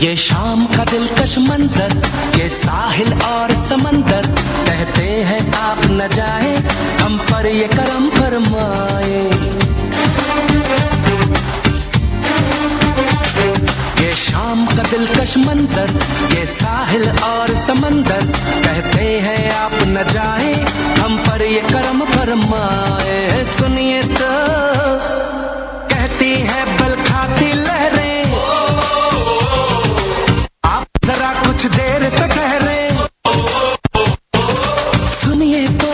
ये शाम का दिलकश मंजर, ये साहिल और समंदर, कहते हैं आप न जाए, हम पर ये करम फरमाए। ये शाम का दिलकश मंजर, ये साहिल और समंदर, कहते हैं आप न जाए, हम पर ये करम फरमाए। सुनिए तो कहती है बल खाती लहरें, आप जरा कुछ देर तो ठहरे। सुनिए तो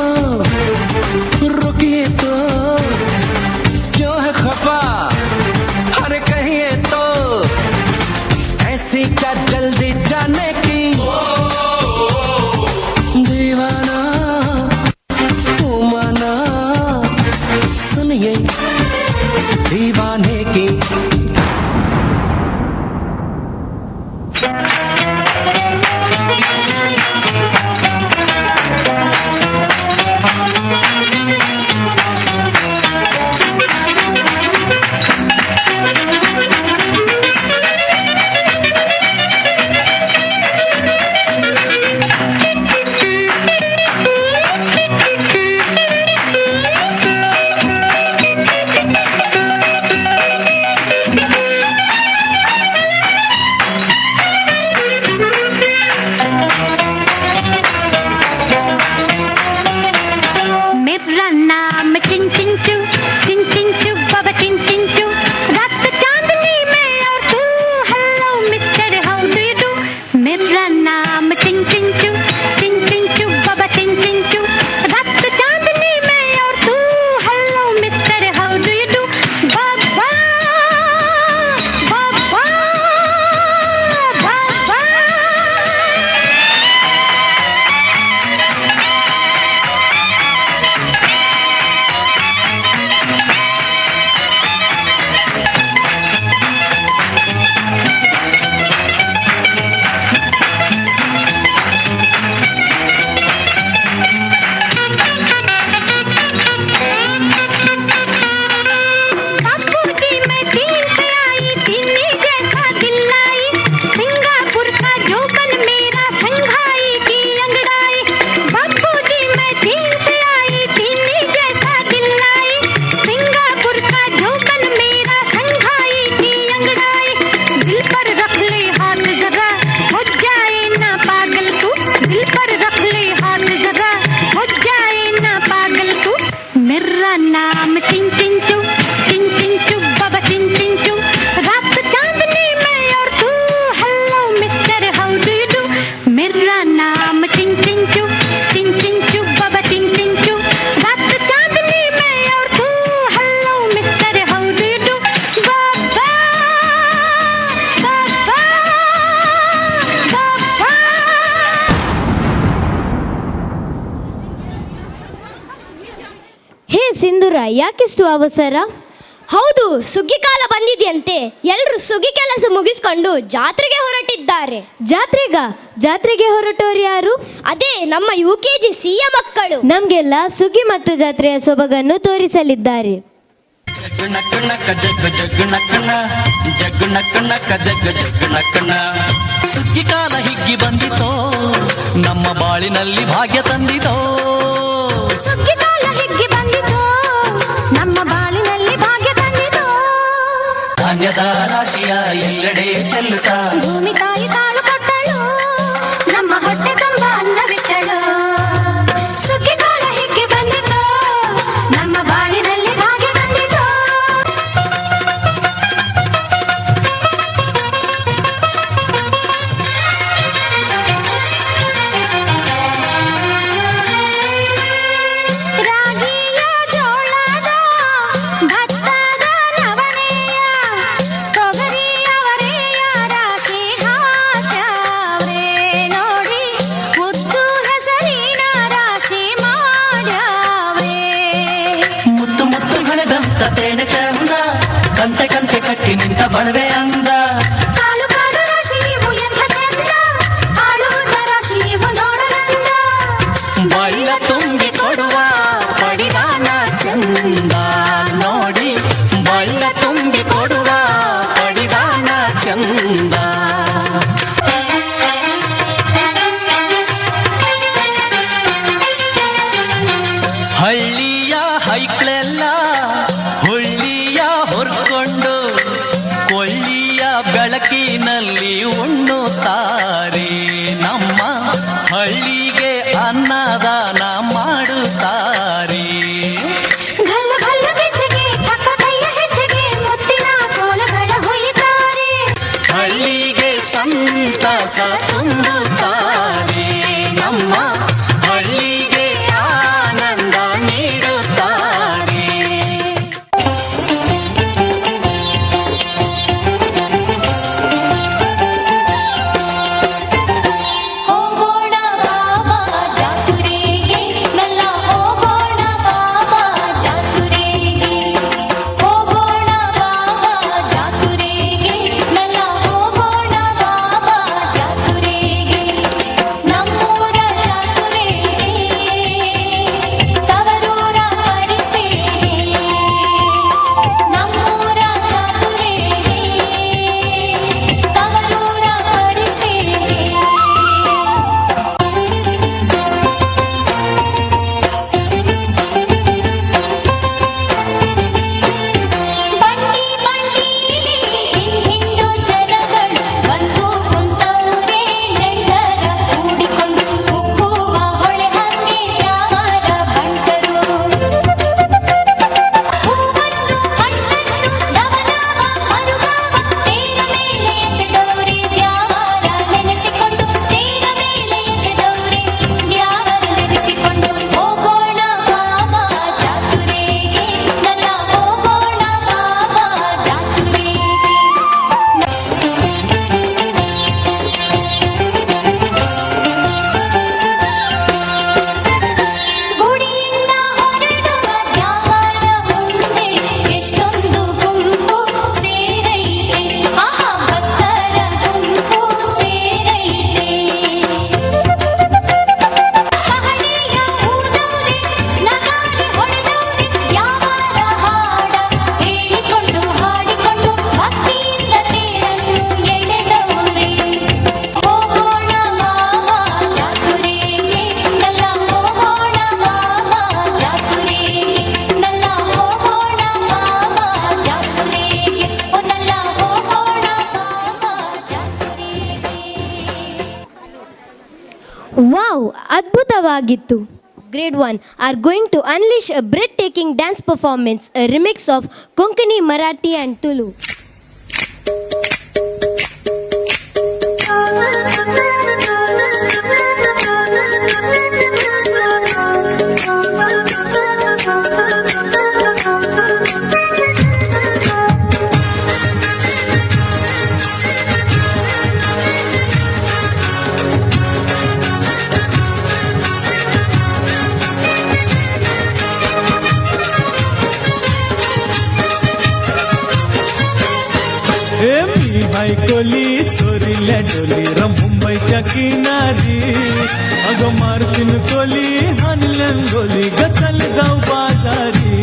रुकिए तो, क्यों है खफा, अरे कहिए तो, ऐसी क्या जल्दी जाने की, दीवाना तू माना, सुनिए दीवाने की। ಸಿಂಧೂರ, ಯಾಕಿಷ್ಟು ಅವಸರ? ಹೌದು, ಸುಗ್ಗಿ ಕಾಲ ಬಂದಿದೆಯಂತೆ. ಎಲ್ಲರೂ ಸುಗ್ಗಿ ಕೆಲಸ ಮುಗಿಸ್ಕೊಂಡು ಜಾತ್ರೆಗೆ ಹೊರಟಿದ್ದಾರೆ. ಜಾತ್ರೆಗೆ ಹೊರಟೋರು ಯಾರು? ಅದೇ ನಮ್ಮ UKG ಸಿಯ ಮಕ್ಕಳು. ನಮ್ಗೆಲ್ಲ ಸುಗ್ಗಿ ಮತ್ತು ಜಾತ್ರೆಯ ಸೊಬಗನ್ನು ತೋರಿಸಲಿದ್ದಾರೆ. ಸುಗ್ಗಿ ಕಾಲ ಹಿಗ್ಗಿ ಬಂದಿತೋ, ನಮ್ಮ ಬಾಳಿನಲ್ಲಿ ಭಾಗ್ಯ ತಂದಿತೋ. ಸುಗ್ಗಿ ಕಾಲ ಹಿಗ್ಗಿ ಬಂದಿತೋ, ನಮ್ಮ ಬಾಳಿನಲ್ಲಿ ಭಾಗ್ಯ ತಂದಿತೋ. ಧಾನ್ಯದ ರಾಶಿಯ ಎಲ್ಲೆಡೆ ಚೆಲ್ಲುತ್ತಾ ಭೂಮಿ ತಾಯಿ ತಾಳು ಕೊಟ್ಟಳು, ನಮ್ಮ ಹೊಟ್ಟೆ ತುಂಬ ಅನ್ನ ಬಿಟ್ಟಳು. ಸುಗ್ಗಿ ಕಾಲ ಹಿಗ್ಗಿ ಬಂದಿತೋ, ನಮ್ಮ ಬಾಳಿನಲ್ಲಿ ಭಾಗ್ಯ ಬಂದಿತೋ. ರಾಗಿಯ ಜೋಳದ ಭತ್ತದ ನವಣೆಯ ತೊಗರಿಯವರೆಯ ರಾಶಿ ಹಾಕ್ಯಾವ್ರೆ ನೋಡಿ, ಉದ್ದು ಹೆಸರಿನ ರಾಶಿ ಮಾಡ್ಯಾವ್ರೆ. ಮುತ್ತು ಮುತ್ತು ಹಣೆದಂತ ತೇನೆ ಚಂದ, ಕಂತೆ ಕಂತೆ ಕಟ್ಟಿ ನಿಂತ ಬಣವೆ ಅಂದ. ಕಾಲು ಕಾಲು ರಾಶಿ ಇವು ಎಂಥ ಚಂದ, ಆಳು ಉದ್ದ ರಾಶಿ ಇವು ನೋಡಲಂದ. ಬಳ್ಳ ತುಂಬಿ ಕೊಡುವ ಪಡಿದಾನ ಚಂದ ನೋಡಿ, ಬಳ್ಳ ತುಂಬಿ ಕೊಡುವ ಪಡಿದಾನ ಚಂದ. ಅದ್ಭುತವಾಗಿತ್ತು. Grade 1 are going to unleash a breathtaking dance performance, a remix of Konkani, Marathi and Tulu. मी हायकोली सोरील्या डोली र मुंबईच्या किनारी अगं मारतीन कोली हानल्यान गोली ग चल जाऊ बाजारी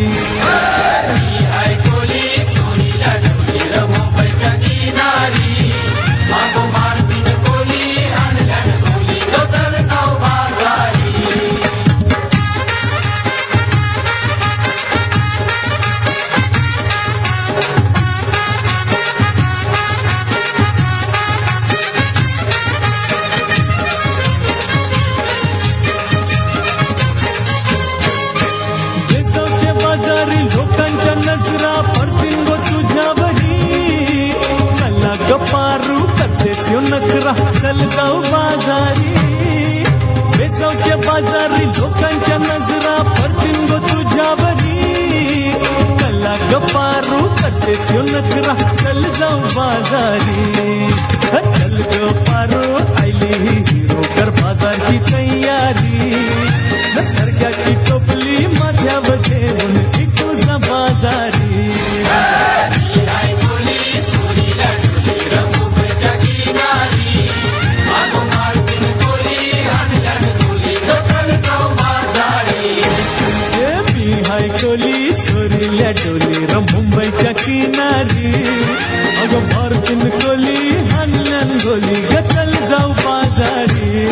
बाजारी लोकांच्या नजरा पडतील गो तुझ्यावरी चला गप्पारू करतेस यो नखरा चल जाऊ बाजारी बेसावच्या बाजारी लोकांच्या नजरा पडतील गो तुझ्यावरी चला गप्पारू करतेस यो नखरा चल जाऊ बाजारी चल गप्पारू आयली हिरो कर बाजारची तयारी सरकारची टोपली माझ्यावर ठेवून तुझा बाजारी मी हायकोली सोरील्या डोली र मुंबईच्या किनारी अगं मारतीन कोली हानल्यान गोली ग चल जाऊ बाजारी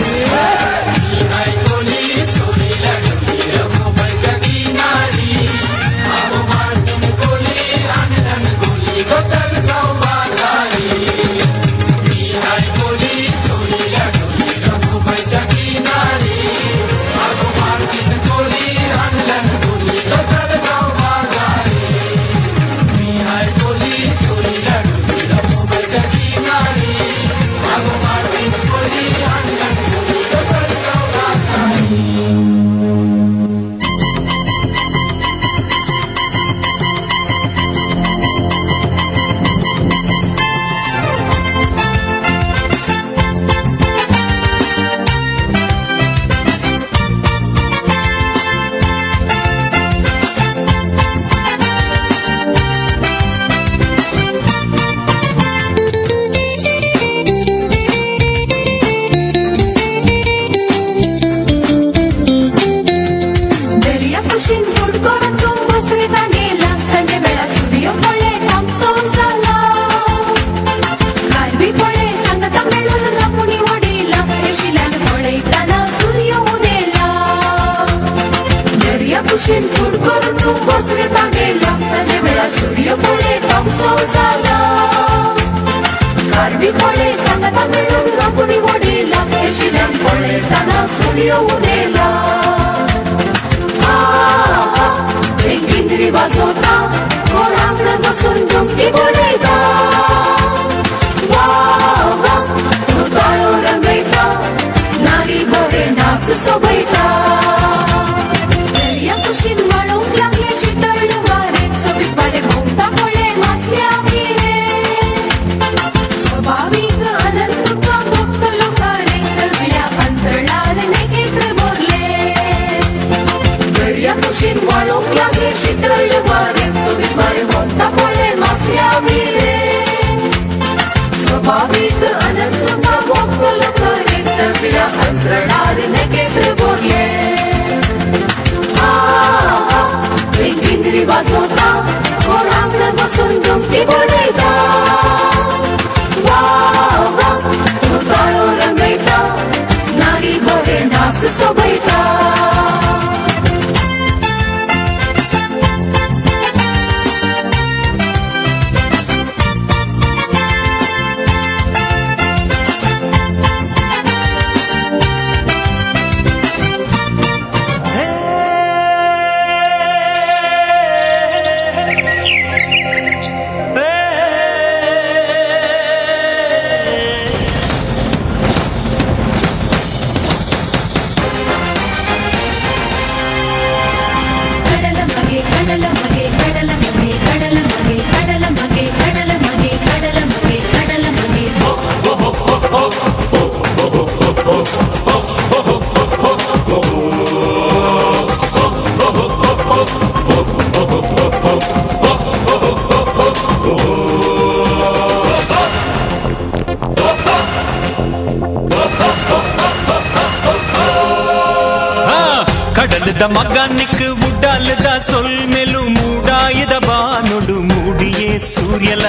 ಕಡಲದ ಮಗನಿಕ್ ಉಡಾಲದ ಸೊಲ್ಮೆಲು ಮೂಡಾಯದ ಬಾನುಡು ಮೂಡಿಯೇ ಸೂರ್ಯಲ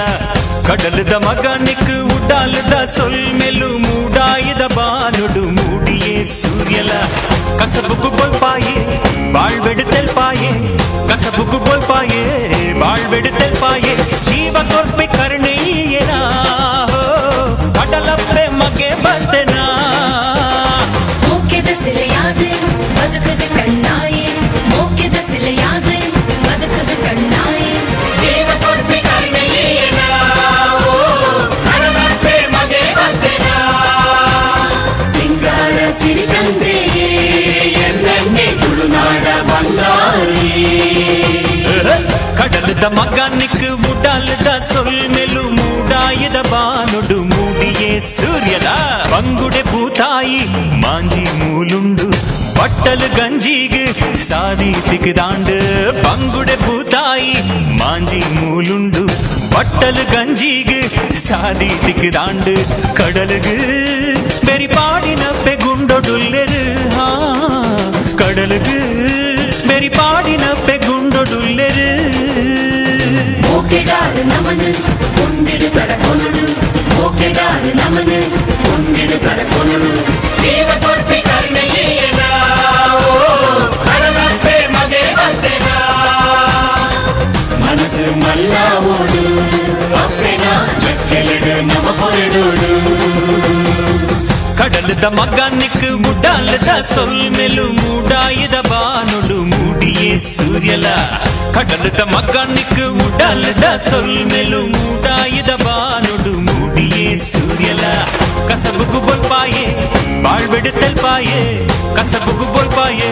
ಕಡಲದ ಮಗನಿಕ್ ಉಡಾಲದ ಸೊಲ್ಮೆಲು ಮೂಡಾಯದ ಬಾನುಡು ಮೂಡಿಯೇ ಸೂರ್ಯಲ ಕಸಬುಗು ಬೋಲ್ಪಾಯೆ ಬಾಳ್ಬೆಡು ತೆಲ್ಪಾಯೆ ಕಸಬುಗು ಬೋಲ್ಪಾಯೆ ಬಾಳ್ಬೆಡು ತೆಲ್ಪಾಯೆ ಜೀವ ಕೊರ್ಪೆ ಕರ್ಣೆಯೇನ ಕಡಲಪ್ಪೆ ಮಗೆ ಬಂದೆನಾ ಮೋಕ್ಯದ ಸೆಲೆಯಾದೆ ಬದುಕದ ಕಣ್ಣಾಯೆ ಮೋಕ್ಯದ ಸೆಲೆಯಾದೆ ಬದುಕದ ಕಣ್ಣಾಯೆ ಜೀವ ಕೊರ್ಪೆ ಕರ್ಣೆಯೇನ ಕಡಲಪ್ಪೆ ಮಗೆ ಬಂದೆನಾ ಸಿಂಗಾರ ಸಿರಿಗಂಧೆಯೇ ಎನ್ನೆಣ್ಣೆ ತುಳುನಾಡ ಬಂಗಾರಿ ಕಡಲದ ಮಗನಿಕ್ ಉಡಾಲದ ಸೊಲ್ಮೆಲು ಮೂಡಾಯದ ಬಾನುಡು ಮೂಡಿಯೇ ಸೂರ್ಯದ ಬಂಗುಡೆ ಭೂತಾಯಿ ಮಾಂಜಿ ಮೂಲುಂಡು ಬಟ್ಟಲು ಗಂಜಿಗ್ ಸಾದಿ ತಿಕ್ದಾಂಡ್ ಬಂಗುಡೆ ಭೂತಾಯಿ ಮಾಂಜಿ ಮೂಲುಂಡು ಬಟ್ಟಲು ಗಂಜಿಗ್ ಸಾದಿ ತಿಕ್ದಾಂಡ್ கடலுக்கு பெரிபாடின பெகுண்டொடுல்லெரு கடலுக்கு பெரிபாடின பெகுண்டொடுல்லெரு ಮೋಕೆಡಾರು ನಮನ ಉಂಡಿಡು ಕರ ಕೊನುಡು ಮೋಕೆಡಾರು ನಮನ ಉಂಡಿಡು ಕರ ಕೊನುಡು ದೇವ ಕೊರ್ಪೆ ಕರ್ಣೆಯೇನ ಕಡಲಪ್ಪೆ ಮಗೆ ಬಂದೆನ ಮನಸ್ಸು ಮಲ್ಲಾವೋಡು ಅಪ್ಪೆನ ಜಕ್ಕೆಲೆಡು ನಮ ಹೊರಡೋಡು ಕಡಲದ ಮಗನಿಕ್ ಉಡಾಲದ ಸೊಲ್ಮೆಲು ಮೂಡಾಯದ ಬಾನುಡು ಮೂಡಿಯೇ ಸೂರ್ಯಲ ಕಡಲದ ಮಗನಿಕ್ ಉಡಾಲದ ಸೊಲ್ಮೆಲು ಮೂಡಾಯದ ಬಾನುಡು ಮೂಡಿಯೇ ಸೂರ್ಯಲ ಕಸಬುಗು ಬೋಲ್ಪಾಯೆ ಬಾಳ್ಬೆಡು ತೆಲ್ಪಾಯೆ ಕಸಬುಗು ಬೋಲ್ಪಾಯೆ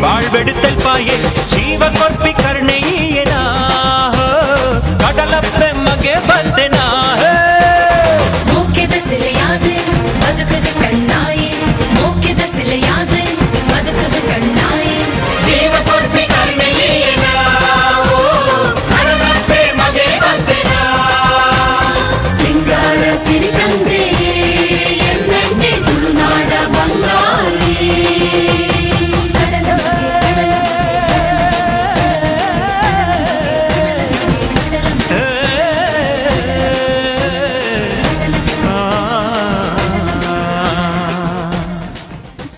ಬಾಳ್ಬೆಡು ತೆಲ್ಪಾಯೆ ಜೀವ ಕೊರ್ಪಿ ಕರ್ಣೆಯೇನ ಕಡಲಪ್ಪೆ ಮಗೆ ಬಂದೆನಾ ಮೋಕ್ಯದ ಸೆಲೆಯಾದೆ ಬದುಕದ ಕಣ್ಣಾಯೆ ಮೋಕ್ಯದ ಸೆಲೆಯಾದೆ ಬದುಕದ ಕಣ್ಣಾಯೆ ಜೀವ ಕೊರ್ಪೆ ಕರ್ಣೆಯೇನ ಕಡಲಪ್ಪೆ ಮಗೆ ಬಂದೆನ ಸಿಂಗಾರ ಸಿರಿಗಂಧೆಯೇ ಎನ್ನೆಣ್ಣೆ ತುಳುನಾಡ ಬಂಗಾರಿ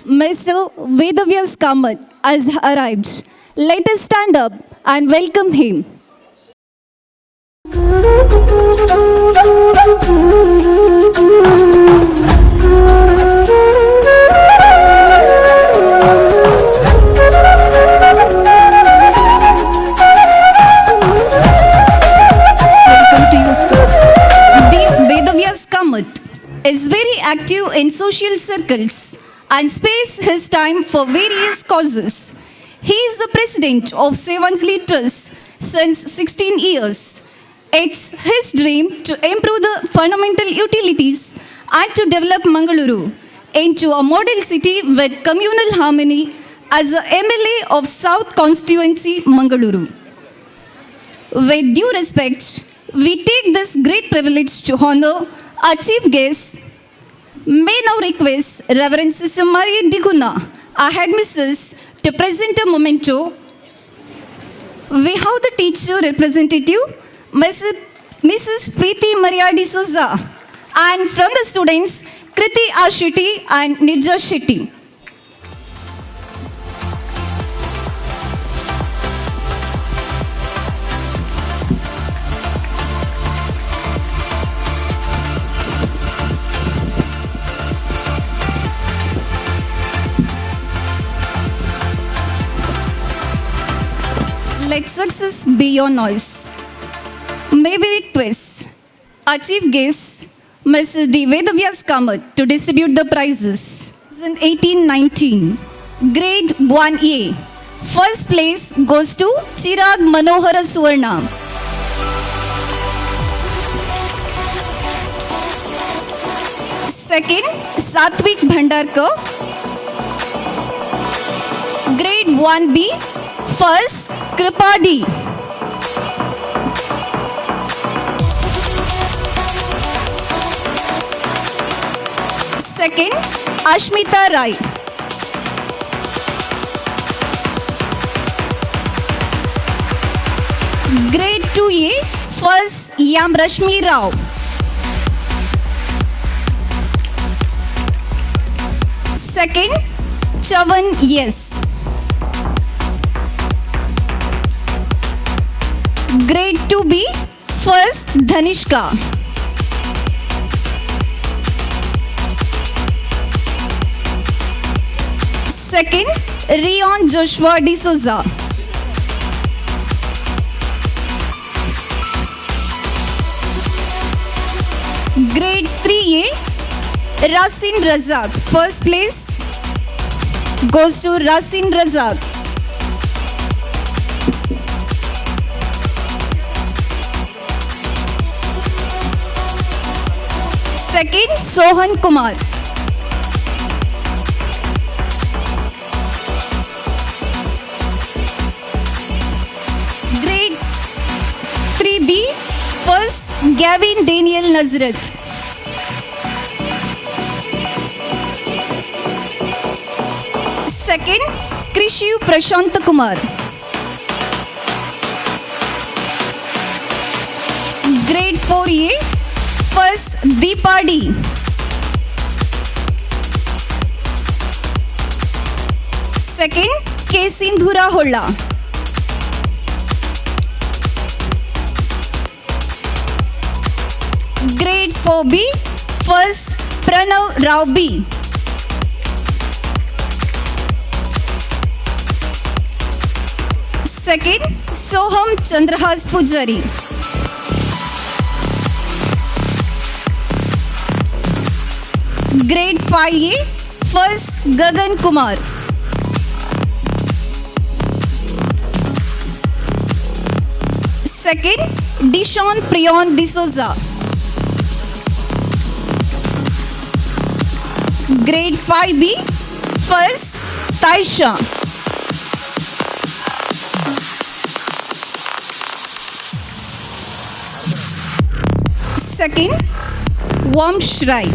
Mr. Vedavyas Kamath has arrived. Let us stand up and welcome him. Welcome to you, sir. Dear Vedavyas Kamath is very active in social circles and spares his time for various causes. He is the president of Sevanjali Trust since 16 years. It's his dream to improve the fundamental utilities and to develop Mangaluru into a model city with communal harmony as a MLA of South Constituency, Mangaluru. With due respect, we take this great privilege to honor our chief guest. May now request Reverend Sister Maria Diguna, our headmistress, to present a memento. We have the teacher representative, Mrs. Preeti Maria D'Souza, and from the students, Kriti R. Shetty and Nirja Shetty. Let success be your noise. May we request our chief guest, Mrs. D. Vedavyas Kamath, to distribute the prizes. In 1819, Grade 1A. First place goes to Chirag Manohara Suvarna. Second, Satvik Bhandarkar. Grade 1B. First, Kripadi. Second, Ashmita Rai. Grade 2A, first Yam Rashmi Rao. Second, Chavan Yes. Grade 2B, first Dhanishka. Second, Rion Joshua D'Souza. Grade 3A, Rasin Razak. First place goes to Rasin Razak. Second, Sohan Kumar. Grade 3B, first Gavin Daniel Nazrat. Second, Krishiv Prashant Kumar. Grade 4A, first Deepa D. Second, K. Sindhura Holla. Grade 4B, first Pranav Rao B. Second, Soham Chandrahas Pujari. Grade 5A, first Gagan Kumar. Second, Dishon Priyon D'Souza. Grade 5B, first Taisha. Second, Wamsh Rai.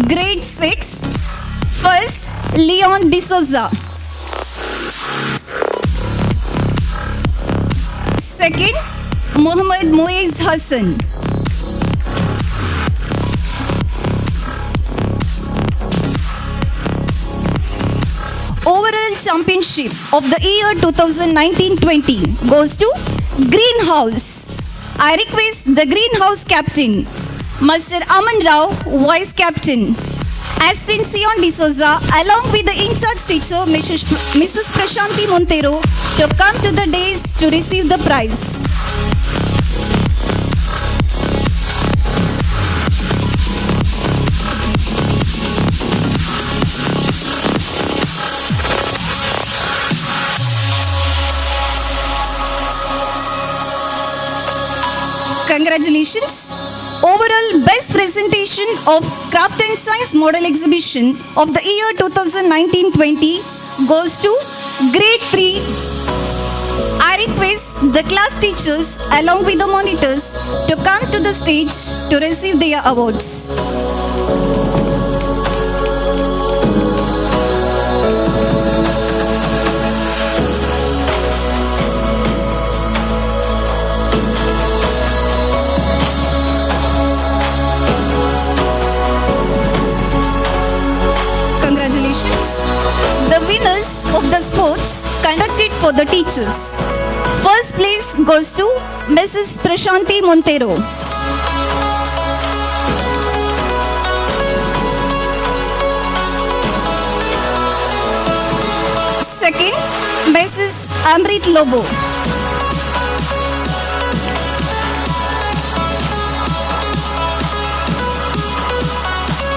Grade 6, first Leon D'Souza. Second, Muhammad Muiz Hassan. Overall championship of the year 2019-20 goes to Greenhouse. I request the Greenhouse captain, Mr. Aman Rao, vice captain, Astin Sion D'Souza, along with the in-charge teacher, Mrs. Prashanti Montero, to come to the dais to receive the prize. Congratulations. Overall best presentation of Craft and Science Model Exhibition of the year 2019-20 goes to Grade 3. I request the class teachers along with the monitors to come to the stage to receive their awards. Congratulations. The winners of the sports conducted for the teachers. First place goes to Mrs. Prashanti Montero. Second, Mrs. Amrit Lobo.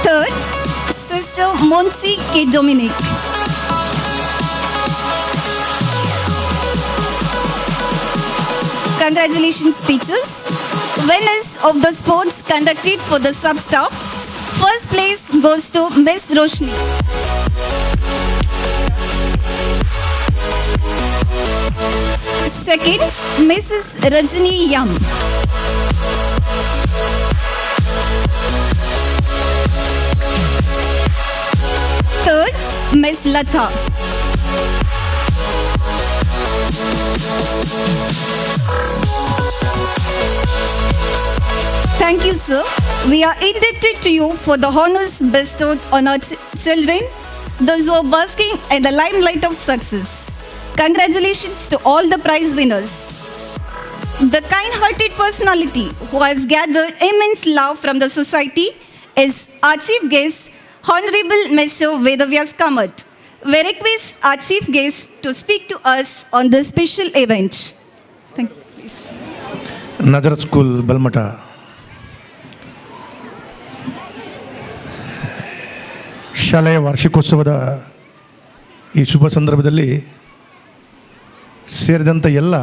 Third, Sister Monsi K. Dominic. Congratulations, teachers. Winners of the sports conducted for the sub-staff. First place goes to Miss Roshni. Second, Mrs. Rajani Yam. Third, Miss Latha. Thank you, sir. We are indebted to you for the honors bestowed on our children, those who are basking in the limelight of success. Congratulations to all the prize winners. The kind-hearted personality who has gathered immense love from the society is our chief guest, Honorable Mr. Vedavyas Kamath. We request our chief guest to speak to us on this special event. Thank you, please. Nazareth school Balmatta ಶಾಲೆಯ ವಾರ್ಷಿಕೋತ್ಸವದ ಈ ಶುಭ ಸಂದರ್ಭದಲ್ಲಿ ಸೇರಿದಂಥ ಎಲ್ಲ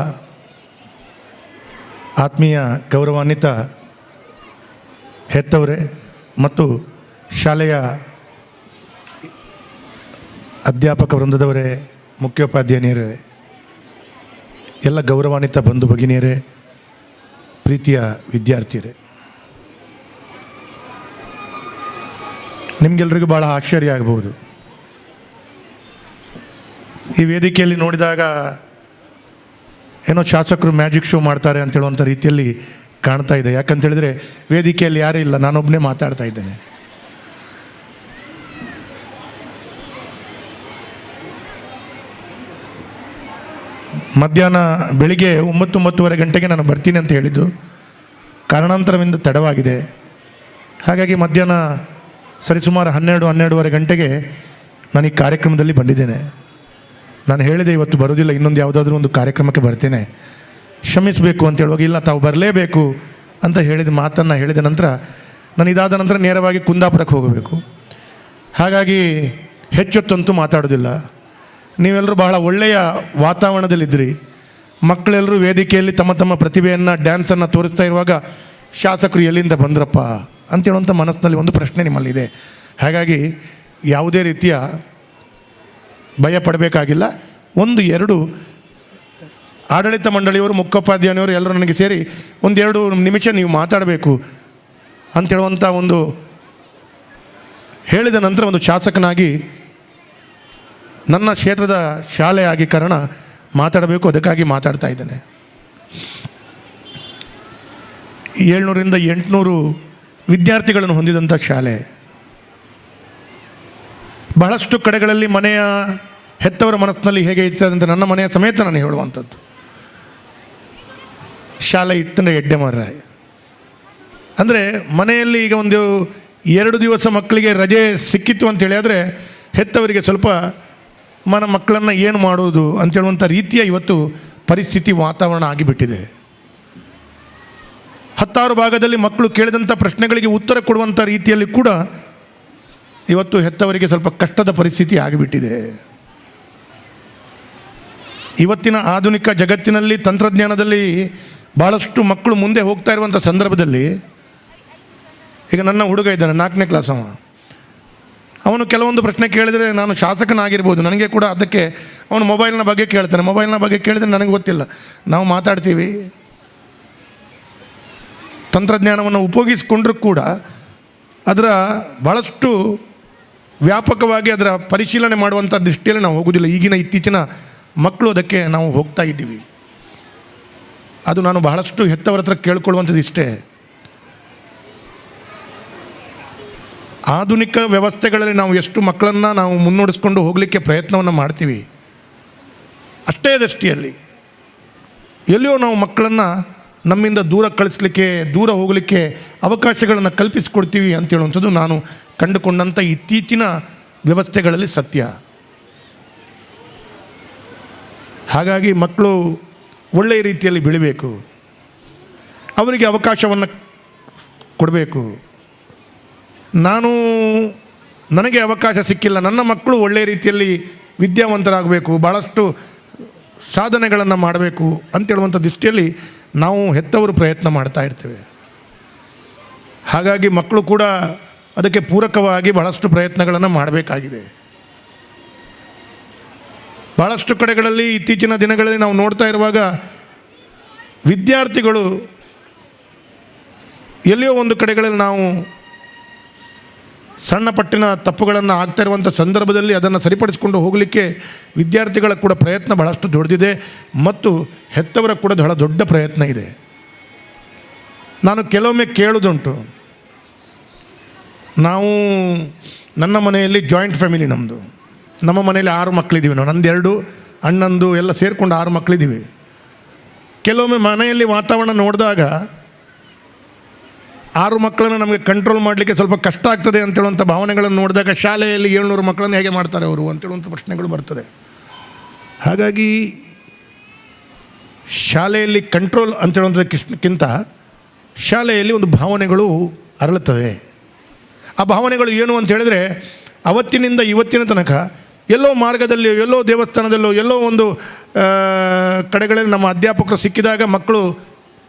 ಆತ್ಮೀಯ ಗೌರವಾನ್ವಿತ ಹೆತ್ತವರೇ ಮತ್ತು ಶಾಲೆಯ ಅಧ್ಯಾಪಕ ವೃಂದದವರೇ, ಮುಖ್ಯೋಪಾಧ್ಯಾಯನಿಯರೇ, ಎಲ್ಲ ಗೌರವಾನ್ವಿತ ಬಂಧು ಭಗಿನಿಯರೇ, ಪ್ರೀತಿಯ ವಿದ್ಯಾರ್ಥಿಯರೇ, ನಿಮಗೆಲ್ರಿಗೂ ಭಾಳ ಆಶ್ಚರ್ಯ ಆಗಬಹುದು. ಈ ವೇದಿಕೆಯಲ್ಲಿ ನೋಡಿದಾಗ ಏನೋ ಶಾಸಕರು ಮ್ಯಾಜಿಕ್ ಶೋ ಮಾಡ್ತಾರೆ ಅಂತ ಹೇಳುವಂಥ ರೀತಿಯಲ್ಲಿ ಕಾಣ್ತಾ ಇದೆ. ಯಾಕಂತೇಳಿದರೆ ವೇದಿಕೆಯಲ್ಲಿ ಯಾರೂ ಇಲ್ಲ, ನಾನೊಬ್ಬನೇ ಮಾತಾಡ್ತಾ ಇದ್ದೇನೆ. ಮಧ್ಯಾಹ್ನ ಬೆಳಿಗ್ಗೆ 9:30 ಗಂಟೆಗೆ ನಾನು ಬರ್ತೀನಿ ಅಂತ ಹೇಳಿದ್ದು ಕಾರಣಾಂತರದಿಂದ ತಡವಾಗಿದೆ. ಹಾಗಾಗಿ ಮಧ್ಯಾಹ್ನ ಸರಿಸುಮಾರು 12-12:30 ಗಂಟೆಗೆ ನಾನು ಈ ಕಾರ್ಯಕ್ರಮದಲ್ಲಿ ಬಂದಿದ್ದೇನೆ. ನಾನು ಹೇಳಿದೆ ಇವತ್ತು ಬರೋದಿಲ್ಲ, ಇನ್ನೊಂದು ಯಾವುದಾದ್ರೂ ಒಂದು ಕಾರ್ಯಕ್ರಮಕ್ಕೆ ಬರ್ತೇನೆ, ಕ್ಷಮಿಸಬೇಕು ಅಂತ ಹೇಳುವಾಗ ಇಲ್ಲ ತಾವು ಬರಲೇಬೇಕು ಅಂತ ಹೇಳಿದ ಮಾತನ್ನು ಹೇಳಿದ ನಂತರ ನಾನು ಇದಾದ ನಂತರ ನೇರವಾಗಿ ಕುಂದಾಪುರಕ್ಕೆ ಹೋಗಬೇಕು. ಹಾಗಾಗಿ ಹೆಚ್ಚೊತ್ತಂತೂ ಮಾತಾಡೋದಿಲ್ಲ. ನೀವೆಲ್ಲರೂ ಬಹಳ ಒಳ್ಳೆಯ ವಾತಾವರಣದಲ್ಲಿದ್ದಿರಿ. ಮಕ್ಕಳೆಲ್ಲರೂ ವೇದಿಕೆಯಲ್ಲಿ ತಮ್ಮ ತಮ್ಮ ಪ್ರತಿಭೆಯನ್ನು, ಡ್ಯಾನ್ಸನ್ನು ತೋರಿಸ್ತಾ ಇರುವಾಗ ಶಾಸಕರು ಎಲ್ಲಿಂದ ಬಂದ್ರಪ್ಪ ಅಂತೇಳುವಂಥ ಮನಸ್ಸಿನಲ್ಲಿ ಒಂದು ಪ್ರಶ್ನೆ ನಿಮ್ಮಲ್ಲಿದೆ. ಹಾಗಾಗಿ ಯಾವುದೇ ರೀತಿಯ ಭಯ ಪಡಬೇಕಾಗಿಲ್ಲ. 1-2 ಆಡಳಿತ ಮಂಡಳಿಯವರು, ಮುಖ್ಯೋಪಾಧ್ಯಾಯನವರು ಎಲ್ಲರೂ ನನಗೆ ಸೇರಿ 1-2 ನಿಮಿಷ ನೀವು ಮಾತಾಡಬೇಕು ಅಂತೇಳುವಂಥ ಒಂದು ಹೇಳಿದ ನಂತರ ಒಂದು ಶಾಸಕನಾಗಿ ನನ್ನ ಕ್ಷೇತ್ರದ ಶಾಲೆ ಆಗಿ ಕಾರಣ ಮಾತಾಡಬೇಕು, ಅದಕ್ಕಾಗಿ ಮಾತಾಡ್ತಾ ಇದ್ದೇನೆ. 700ರಿಂದ 800 ವಿದ್ಯಾರ್ಥಿಗಳನ್ನು ಹೊಂದಿದಂಥ ಶಾಲೆ. ಬಹಳಷ್ಟು ಕಡೆಗಳಲ್ಲಿ ಮನೆಯ ಹೆತ್ತವರ ಮನಸ್ಸಿನಲ್ಲಿ ಹೇಗೆ ಇರ್ತದೆ ಅಂತ ನನ್ನ ಮನೆಯ ಸಮೇತ ನಾನು ಹೇಳುವಂಥದ್ದು. ಶಾಲೆ ಇಟ್ಟರೆ ಎಡ್ಡೆ ಮಾರಾಯ ಅಂದರೆ ಮನೆಯಲ್ಲಿ ಈಗ ಒಂದು 2 ದಿವಸ ಮಕ್ಕಳಿಗೆ ರಜೆ ಸಿಕ್ಕಿತ್ತು ಅಂತೇಳಿ ಆದರೆ ಹೆತ್ತವರಿಗೆ ಸ್ವಲ್ಪ ಮಕ್ಕಳನ್ನು ಏನು ಮಾಡೋದು ಅಂತೇಳುವಂಥ ರೀತಿಯ ಇವತ್ತು ಪರಿಸ್ಥಿತಿ, ವಾತಾವರಣ ಆಗಿಬಿಟ್ಟಿದೆ. 10 ಭಾಗದಲ್ಲಿ ಮಕ್ಕಳು ಕೇಳಿದಂಥ ಪ್ರಶ್ನೆಗಳಿಗೆ ಉತ್ತರ ಕೊಡುವಂಥ ರೀತಿಯಲ್ಲಿ ಕೂಡ ಇವತ್ತು ಹೆತ್ತವರಿಗೆ ಸ್ವಲ್ಪ ಕಷ್ಟದ ಪರಿಸ್ಥಿತಿ ಆಗಿಬಿಟ್ಟಿದೆ. ಇವತ್ತಿನ ಆಧುನಿಕ ಜಗತ್ತಿನಲ್ಲಿ, ತಂತ್ರಜ್ಞಾನದಲ್ಲಿ ಭಾಳಷ್ಟು ಮಕ್ಕಳು ಮುಂದೆ ಹೋಗ್ತಾ ಇರುವಂಥ ಸಂದರ್ಭದಲ್ಲಿ ಈಗ ನನ್ನ ಹುಡುಗ ಇದ್ದಾನೆ, 4ನೇ ಕ್ಲಾಸ್ ಅವನು ಕೆಲವೊಂದು ಪ್ರಶ್ನೆ ಕೇಳಿದರೆ ನಾನು ಶಾಸಕನಾಗಿರ್ಬೋದು, ನನಗೆ ಕೂಡ ಅದಕ್ಕೆ ಅವನು ಮೊಬೈಲ್ನ ಬಗ್ಗೆ ಕೇಳ್ತಾನೆ. ಮೊಬೈಲ್ನ ಬಗ್ಗೆ ಕೇಳಿದರೆ ನನಗೆ ಗೊತ್ತಿಲ್ಲ. ನಾವು ಮಾತಾಡ್ತೀವಿ, ತಂತ್ರಜ್ಞಾನವನ್ನು ಉಪಯೋಗಿಸಿಕೊಂಡ್ರೂ ಕೂಡ ಅದರ ಭಾಳಷ್ಟು ವ್ಯಾಪಕವಾಗಿ ಅದರ ಪರಿಶೀಲನೆ ಮಾಡುವಂಥ ದೃಷ್ಟಿಯಲ್ಲಿ ನಾವು ಹೋಗೋದಿಲ್ಲ. ಈಗಿನ ಇತ್ತೀಚಿನ ಮಕ್ಕಳು ಅದಕ್ಕೆ ನಾವು ಹೋಗ್ತಾ ಇದ್ದೀವಿ. ಅದು ನಾನು ಬಹಳಷ್ಟು ಹೆತ್ತವರ ಹತ್ರ ಕೇಳ್ಕೊಳ್ಳುವಂಥದ್ದು ಇಷ್ಟೇ. ಆಧುನಿಕ ವ್ಯವಸ್ಥೆಗಳಲ್ಲಿ ನಾವು ಎಷ್ಟು ಮಕ್ಕಳನ್ನು ನಾವು ಮುನ್ನಡೆಸ್ಕೊಂಡು ಹೋಗಲಿಕ್ಕೆ ಪ್ರಯತ್ನವನ್ನು ಮಾಡ್ತೀವಿ, ಅಷ್ಟೇ ದೃಷ್ಟಿಯಲ್ಲಿ ಎಲ್ಲಿಯೋ ನಾವು ಮಕ್ಕಳನ್ನು ನಮ್ಮಿಂದ ದೂರ ಕಳಿಸ್ಲಿಕ್ಕೆ, ದೂರ ಹೋಗಲಿಕ್ಕೆ ಅವಕಾಶಗಳನ್ನು ಕಲ್ಪಿಸಿಕೊಡ್ತೀವಿ ಅಂತೇಳುವಂಥದ್ದು ನಾನು ಕಂಡುಕೊಂಡಂಥ ಇತ್ತೀಚಿನ ವ್ಯವಸ್ಥೆಗಳಲ್ಲಿ ಸತ್ಯ. ಹಾಗಾಗಿ ಮಕ್ಕಳು ಒಳ್ಳೆಯ ರೀತಿಯಲ್ಲಿ ಬೆಳಿಬೇಕು, ಅವರಿಗೆ ಅವಕಾಶವನ್ನು ಕೊಡಬೇಕು. ನನಗೆ ಅವಕಾಶ ಸಿಕ್ಕಿಲ್ಲ, ನನ್ನ ಮಕ್ಕಳು ಒಳ್ಳೆಯ ರೀತಿಯಲ್ಲಿ ವಿದ್ಯಾವಂತರಾಗಬೇಕು, ಭಾಳಷ್ಟು ಸಾಧನೆಗಳನ್ನು ಮಾಡಬೇಕು ಅಂತೇಳುವಂಥ ದೃಷ್ಟಿಯಲ್ಲಿ ನಾವು ಹೆತ್ತವರು ಪ್ರಯತ್ನ ಮಾಡ್ತಾ ಇರ್ತೇವೆ. ಹಾಗಾಗಿ ಮಕ್ಕಳು ಕೂಡ ಅದಕ್ಕೆ ಪೂರಕವಾಗಿ ಬಹಳಷ್ಟು ಪ್ರಯತ್ನಗಳನ್ನು ಮಾಡಬೇಕಾಗಿದೆ. ಭಾಳಷ್ಟು ಕಡೆಗಳಲ್ಲಿ ಇತ್ತೀಚಿನ ದಿನಗಳಲ್ಲಿ ನಾವು ನೋಡ್ತಾ ಇರುವಾಗ ವಿದ್ಯಾರ್ಥಿಗಳು ಎಲ್ಲಿಯೋ ಒಂದು ಕಡೆಗಳಲ್ಲಿ ನಾವು ಸಣ್ಣ ಪಟ್ಟಿನ ತಪ್ಪುಗಳನ್ನು ಆಗ್ತಾ ಇರುವಂಥ ಸಂದರ್ಭದಲ್ಲಿ ಅದನ್ನು ಸರಿಪಡಿಸಿಕೊಂಡು ಹೋಗಲಿಕ್ಕೆ ವಿದ್ಯಾರ್ಥಿಗಳ ಕೂಡ ಪ್ರಯತ್ನ ಬಹಳಷ್ಟು ದೊಡ್ಡದಿದೆ ಮತ್ತು ಹೆತ್ತವರ ಕೂಡ ಬಹಳ ದೊಡ್ಡ ಪ್ರಯತ್ನ ಇದೆ. ನಾನು ಕೆಲವೊಮ್ಮೆ ಕೇಳೋದುಂಟು, ನಾವು ನನ್ನ ಮನೆಯಲ್ಲಿ ಜಾಯಿಂಟ್ ಫ್ಯಾಮಿಲಿ ನಮ್ಮದು. ನಮ್ಮ ಮನೆಯಲ್ಲಿ 6 ಮಕ್ಕಳಿದ್ದೀವಿ. ನಾವು ನಂದು 2 ಅಣ್ಣಂದು ಎಲ್ಲ ಸೇರಿಕೊಂಡು 6 ಮಕ್ಕಳಿದ್ದೀವಿ. ಕೆಲವೊಮ್ಮೆ ಮನೆಯಲ್ಲಿ ವಾತಾವರಣ ನೋಡಿದಾಗ 6 ಮಕ್ಕಳನ್ನು ನಮಗೆ ಕಂಟ್ರೋಲ್ ಮಾಡಲಿಕ್ಕೆ ಸ್ವಲ್ಪ ಕಷ್ಟ ಆಗ್ತದೆ ಅಂತೇಳುವಂಥ ಭಾವನೆಗಳನ್ನು ನೋಡಿದಾಗ ಶಾಲೆಯಲ್ಲಿ 700 ಮಕ್ಕಳನ್ನು ಹೇಗೆ ಮಾಡ್ತಾರೆ ಅವರು ಅಂತೇಳುವಂಥ ಪ್ರಶ್ನೆಗಳು ಬರ್ತದೆ. ಹಾಗಾಗಿ ಶಾಲೆಯಲ್ಲಿ ಕಂಟ್ರೋಲ್ ಅಂತೇಳುವಂಥದಕ್ಕಿಂತ ಶಾಲೆಯಲ್ಲಿ ಒಂದು ಭಾವನೆಗಳು ಅರಳುತ್ತವೆ. ಆ ಭಾವನೆಗಳು ಏನು ಅಂತ ಹೇಳಿದ್ರೆ, ಅವತ್ತಿನಿಂದ ಇವತ್ತಿನ ತನಕ ಎಲ್ಲೋ ಮಾರ್ಗದಲ್ಲಿ, ಎಲ್ಲೋ ದೇವಸ್ಥಾನದಲ್ಲೋ, ಎಲ್ಲೋ ಒಂದು ಕಡೆಗಳಲ್ಲಿ ನಮ್ಮ ಅಧ್ಯಾಪಕರು ಸಿಕ್ಕಿದಾಗ ಮಕ್ಕಳು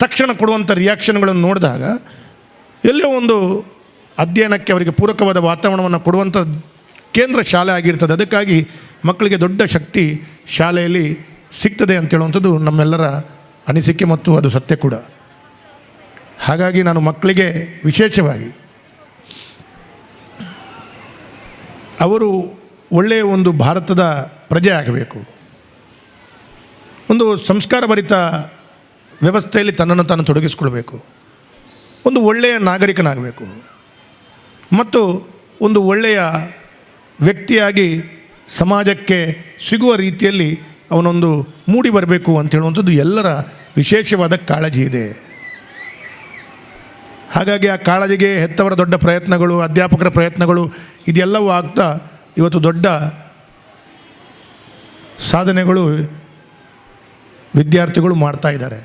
ತಕ್ಷಣ ಕೊಡುವಂಥ ರಿಯಾಕ್ಷನ್ಗಳನ್ನು ನೋಡಿದಾಗ ಎಲ್ಲೋ ಒಂದು ಅಧ್ಯಯನಕ್ಕೆ ಅವರಿಗೆ ಪೂರಕವಾದ ವಾತಾವರಣವನ್ನು ಕೊಡುವಂಥ ಕೇಂದ್ರ ಶಾಲೆ ಆಗಿರ್ತದೆ. ಅದಕ್ಕಾಗಿ ಮಕ್ಕಳಿಗೆ ದೊಡ್ಡ ಶಕ್ತಿ ಶಾಲೆಯಲ್ಲಿ ಸಿಗ್ತದೆ ಅಂತೇಳುವಂಥದ್ದು ನಮ್ಮೆಲ್ಲರ ಅನಿಸಿಕೆ ಮತ್ತು ಅದು ಸತ್ಯ ಕೂಡ. ಹಾಗಾಗಿ ನಾನು ಮಕ್ಕಳಿಗೆ ವಿಶೇಷವಾಗಿ ಅವರು ಒಳ್ಳೆಯ ಒಂದು ಭಾರತದ ಪ್ರಜೆ ಆಗಬೇಕು, ಒಂದು ಸಂಸ್ಕಾರಭರಿತ ವ್ಯವಸ್ಥೆಯಲ್ಲಿ ತನ್ನನ್ನು ತಾನು ತೊಡಗಿಸ್ಕೊಳ್ಬೇಕು, ಒಂದು ಒಳ್ಳೆಯ ನಾಗರಿಕನಾಗಬೇಕು ಮತ್ತು ಒಂದು ಒಳ್ಳೆಯ ವ್ಯಕ್ತಿಯಾಗಿ ಸಮಾಜಕ್ಕೆ ಸಿಗುವ ರೀತಿಯಲ್ಲಿ ಅವನೊಂದು ಮೂಡಿ ಬರಬೇಕು ಅಂತ ಹೇಳುವಂಥದ್ದು ಎಲ್ಲರ ವಿಶೇಷವಾದ ಕಾಳಜಿ ಇದೆ. ಹಾಗಾಗಿ ಆ ಕಾಳಜಿಗೆ ಹೆತ್ತವರ ದೊಡ್ಡ ಪ್ರಯತ್ನಗಳು, ಅಧ್ಯಾಪಕರ ಪ್ರಯತ್ನಗಳು ಇದೆಲ್ಲವೂ ಆಗ್ತಾ ಇವತ್ತು ದೊಡ್ಡ ಸಾಧನೆಗಳು ವಿದ್ಯಾರ್ಥಿಗಳು ಮಾಡ್ತಾ ಇದ್ದಾರೆ.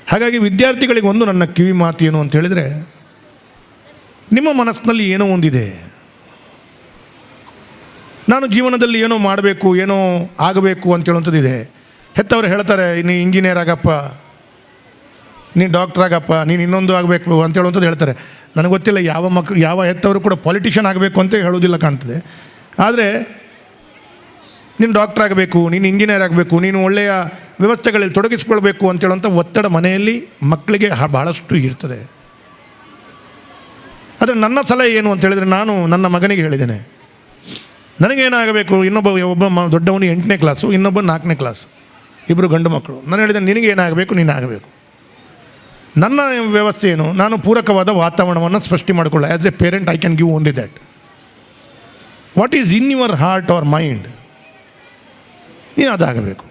ಹಾಗಾಗಿ ವಿದ್ಯಾರ್ಥಿಗಳಿಗೆ ಒಂದು ನನ್ನ ಕಿವಿ ಮಾತು ಏನು ಅಂತ ಹೇಳಿದರೆ, ನಿಮ್ಮ ಮನಸ್ಸಿನಲ್ಲಿ ಏನೋ ಒಂದಿದೆ, ನಾನು ಜೀವನದಲ್ಲಿ ಏನೋ ಮಾಡಬೇಕು, ಏನೋ ಆಗಬೇಕು ಅಂತ ಹೇಳುವಂಥದ್ದಿದೆ. ಹೆತ್ತವರು ಹೇಳ್ತಾರೆ, ನೀನು ಇಂಜಿನಿಯರ್ ಆಗಪ್ಪ, ನೀನು ಡಾಕ್ಟರ್ ಆಗಪ್ಪ, ನೀನು ಇನ್ನೊಂದು ಆಗಬೇಕು ಅಂತ ಹೇಳುವಂಥದ್ದು ಹೇಳ್ತಾರೆ. ನನಗೆ ಗೊತ್ತಿಲ್ಲ ಯಾವ ಹೆತ್ತವರು ಕೂಡ ಪೊಲಿಟಿಷಿಯನ್ ಆಗಬೇಕು ಅಂತ ಹೇಳೋದಿಲ್ಲ ಕಾಣ್ತದೆ. ಆದರೆ ನೀನು ಡಾಕ್ಟರ್ ಆಗಬೇಕು, ನೀನು ಇಂಜಿನಿಯರ್ ಆಗಬೇಕು, ನೀನು ಒಳ್ಳೆಯ ವ್ಯವಸ್ಥೆಗಳಲ್ಲಿ ತೊಡಗಿಸ್ಕೊಳ್ಬೇಕು ಅಂತ ಹೇಳುವಂಥ ಒತ್ತಡ ಮನೆಯಲ್ಲಿ ಮಕ್ಕಳಿಗೆ ಭಾಳಷ್ಟು ಇರ್ತದೆ. ಆದರೆ ನನ್ನ ಸಲಹೆ ಏನು ಅಂತ ಹೇಳಿದರೆ, ನಾನು ನನ್ನ ಮಗನಿಗೆ ಹೇಳಿದ್ದೇನೆ, ನನಗೇನಾಗಬೇಕು, ಒಬ್ಬ ದೊಡ್ಡವನು 8ನೇ ಕ್ಲಾಸು, ಇನ್ನೊಬ್ಬ 4ನೇ ಕ್ಲಾಸ್, ಇಬ್ಬರು ಗಂಡು ಮಕ್ಕಳು. ನಾನು ಹೇಳಿದೆ, ನಿನಗೇನಾಗಬೇಕು, ನೀನು ಆಗಬೇಕು. ನನ್ನ ವ್ಯವಸ್ಥೆ ಏನು, ನಾನು ಪೂರಕವಾದ ವಾತಾವರಣವನ್ನು ಸೃಷ್ಟಿ ಮಾಡಿಕೊಳ್ಳ. As a parent I can give only that. What is in your heart or mind, ನೀನು ಅದಾಗಬೇಕು.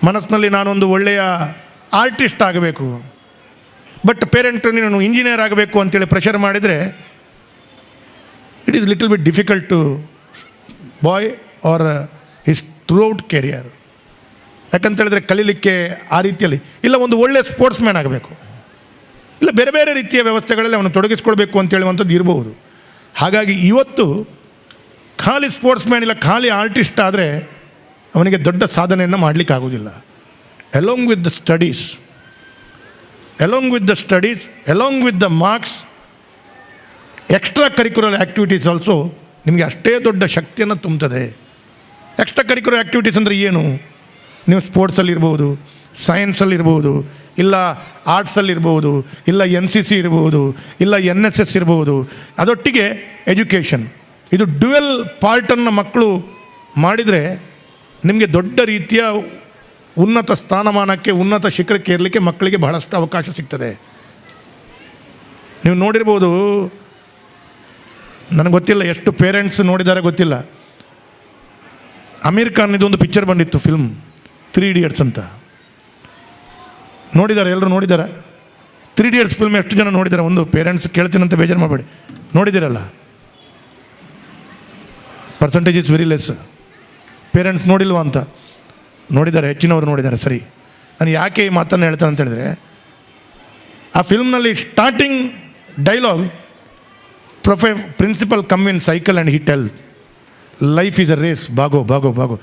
ಮನಸ್ಸಿನಲ್ಲಿ ನಾನೊಂದು ಒಳ್ಳೆಯ ಆರ್ಟಿಸ್ಟ್ ಆಗಬೇಕು, ಬಟ್ ಪೇರೆಂಟ್ ನೀನು ಇಂಜಿನಿಯರ್ ಆಗಬೇಕು ಅಂತೇಳಿ ಪ್ರೆಷರ್ ಮಾಡಿದರೆ it is little bit difficult to boy or his throughout career. ಯಾಕಂತೇಳಿದ್ರೆ ಕಲೀಲಿಕ್ಕೆ ಆ ರೀತಿಯಲ್ಲಿ ಇಲ್ಲ, ಒಂದು ಒಳ್ಳೆಯ ಸ್ಪೋರ್ಟ್ಸ್ ಮ್ಯಾನ್ ಆಗಬೇಕು, ಇಲ್ಲ ಬೇರೆ ಬೇರೆ ರೀತಿಯ ವ್ಯವಸ್ಥೆಗಳಲ್ಲಿ ಅವನು ತೊಡಗಿಸ್ಕೊಳ್ಬೇಕು ಅಂತ ಹೇಳುವಂಥದ್ದು ಇರಬಹುದು. ಹಾಗಾಗಿ ಇವತ್ತು ಖಾಲಿ ಸ್ಪೋರ್ಟ್ಸ್ ಮ್ಯಾನ್ ಇಲ್ಲ ಖಾಲಿ ಆರ್ಟಿಸ್ಟ್ ಆದರೆ ಅವನಿಗೆ ದೊಡ್ಡ ಸಾಧನೆಯನ್ನು ಮಾಡಲಿಕ್ಕಾಗೋದಿಲ್ಲ. Along with the studies, along with the marks, extra curricular activities also ನಿಮಗೆ ಅಷ್ಟೇ ದೊಡ್ಡ ಶಕ್ತಿಯನ್ನು ತುಂಬುತ್ತದೆ. ಎಕ್ಸ್ಟ್ರಾ ಕರಿಕ್ಯುಲರ್ ಆ್ಯಕ್ಟಿವಿಟೀಸ್ ಅಂದರೆ ಏನು? ನೀವು ಸ್ಪೋರ್ಟ್ಸಲ್ಲಿರ್ಬೋದು, ಸೈನ್ಸಲ್ಲಿರ್ಬೋದು, ಇಲ್ಲ ಆರ್ಟ್ಸಲ್ಲಿರ್ಬೋದು, ಇಲ್ಲ NCC ಇರ್ಬೋದು, ಇಲ್ಲ NSS ಇರ್ಬೋದು, ಅದೊಟ್ಟಿಗೆ ಎಜುಕೇಷನ್. ಇದು ಡ್ಯುವೆಲ್ ಪಾರ್ಟನ್ನು ಮಕ್ಕಳು ಮಾಡಿದರೆ ನಿಮಗೆ ದೊಡ್ಡ ರೀತಿಯ ಉನ್ನತ ಸ್ಥಾನಮಾನಕ್ಕೆ, ಉನ್ನತ ಶಿಖರಕ್ಕೆ ಏರಲಿಕ್ಕೆ ಮಕ್ಕಳಿಗೆ ಬಹಳಷ್ಟು ಅವಕಾಶ ಸಿಗ್ತದೆ. ನೀವು ನೋಡಿರ್ಬೋದು, ನನಗೆ ಗೊತ್ತಿಲ್ಲ ಎಷ್ಟು ಪೇರೆಂಟ್ಸ್ ನೋಡಿದ್ದಾರೆ ಗೊತ್ತಿಲ್ಲ, ಅಮೀರ್ ಖಾನ್ ಇದೊಂದು ಪಿಕ್ಚರ್ ಬಂದಿತ್ತು, ಫಿಲ್ಮ್ 3 Idiots ಅಂತ. ನೋಡಿದ್ದಾರೆ? ಎಲ್ಲರೂ ನೋಡಿದ್ದಾರೆ? 3 Idiots ಫಿಲ್ಮ್ ಎಷ್ಟು ಜನ ನೋಡಿದ್ದಾರೆ? ಒಂದು ಪೇರೆಂಟ್ಸ್ ಕೇಳ್ತೀನಂತ ಬೇಜಾರು ಮಾಡಬೇಡಿ, ನೋಡಿದ್ದೀರಲ್ಲ? Percentage is very less. Parents ನೋಡಿಲ್ವಾ ಅಂತ? ನೋಡಿದ್ದಾರೆ, ಹೆಚ್ಚಿನವರು ನೋಡಿದ್ದಾರೆ. ಸರಿ, ನಾನು ಯಾಕೆ ಈ ಮಾತನ್ನು ಹೇಳ್ತೇನೆ ಅಂತ ಹೇಳಿದ್ರೆ, ಆ ಫಿಲ್ಮ್ನಲ್ಲಿ starting dialogue, principal come in cycle and he tell life is a race, ಬಾಗೋ ಬಾಗೋ ಬಾಗೋ.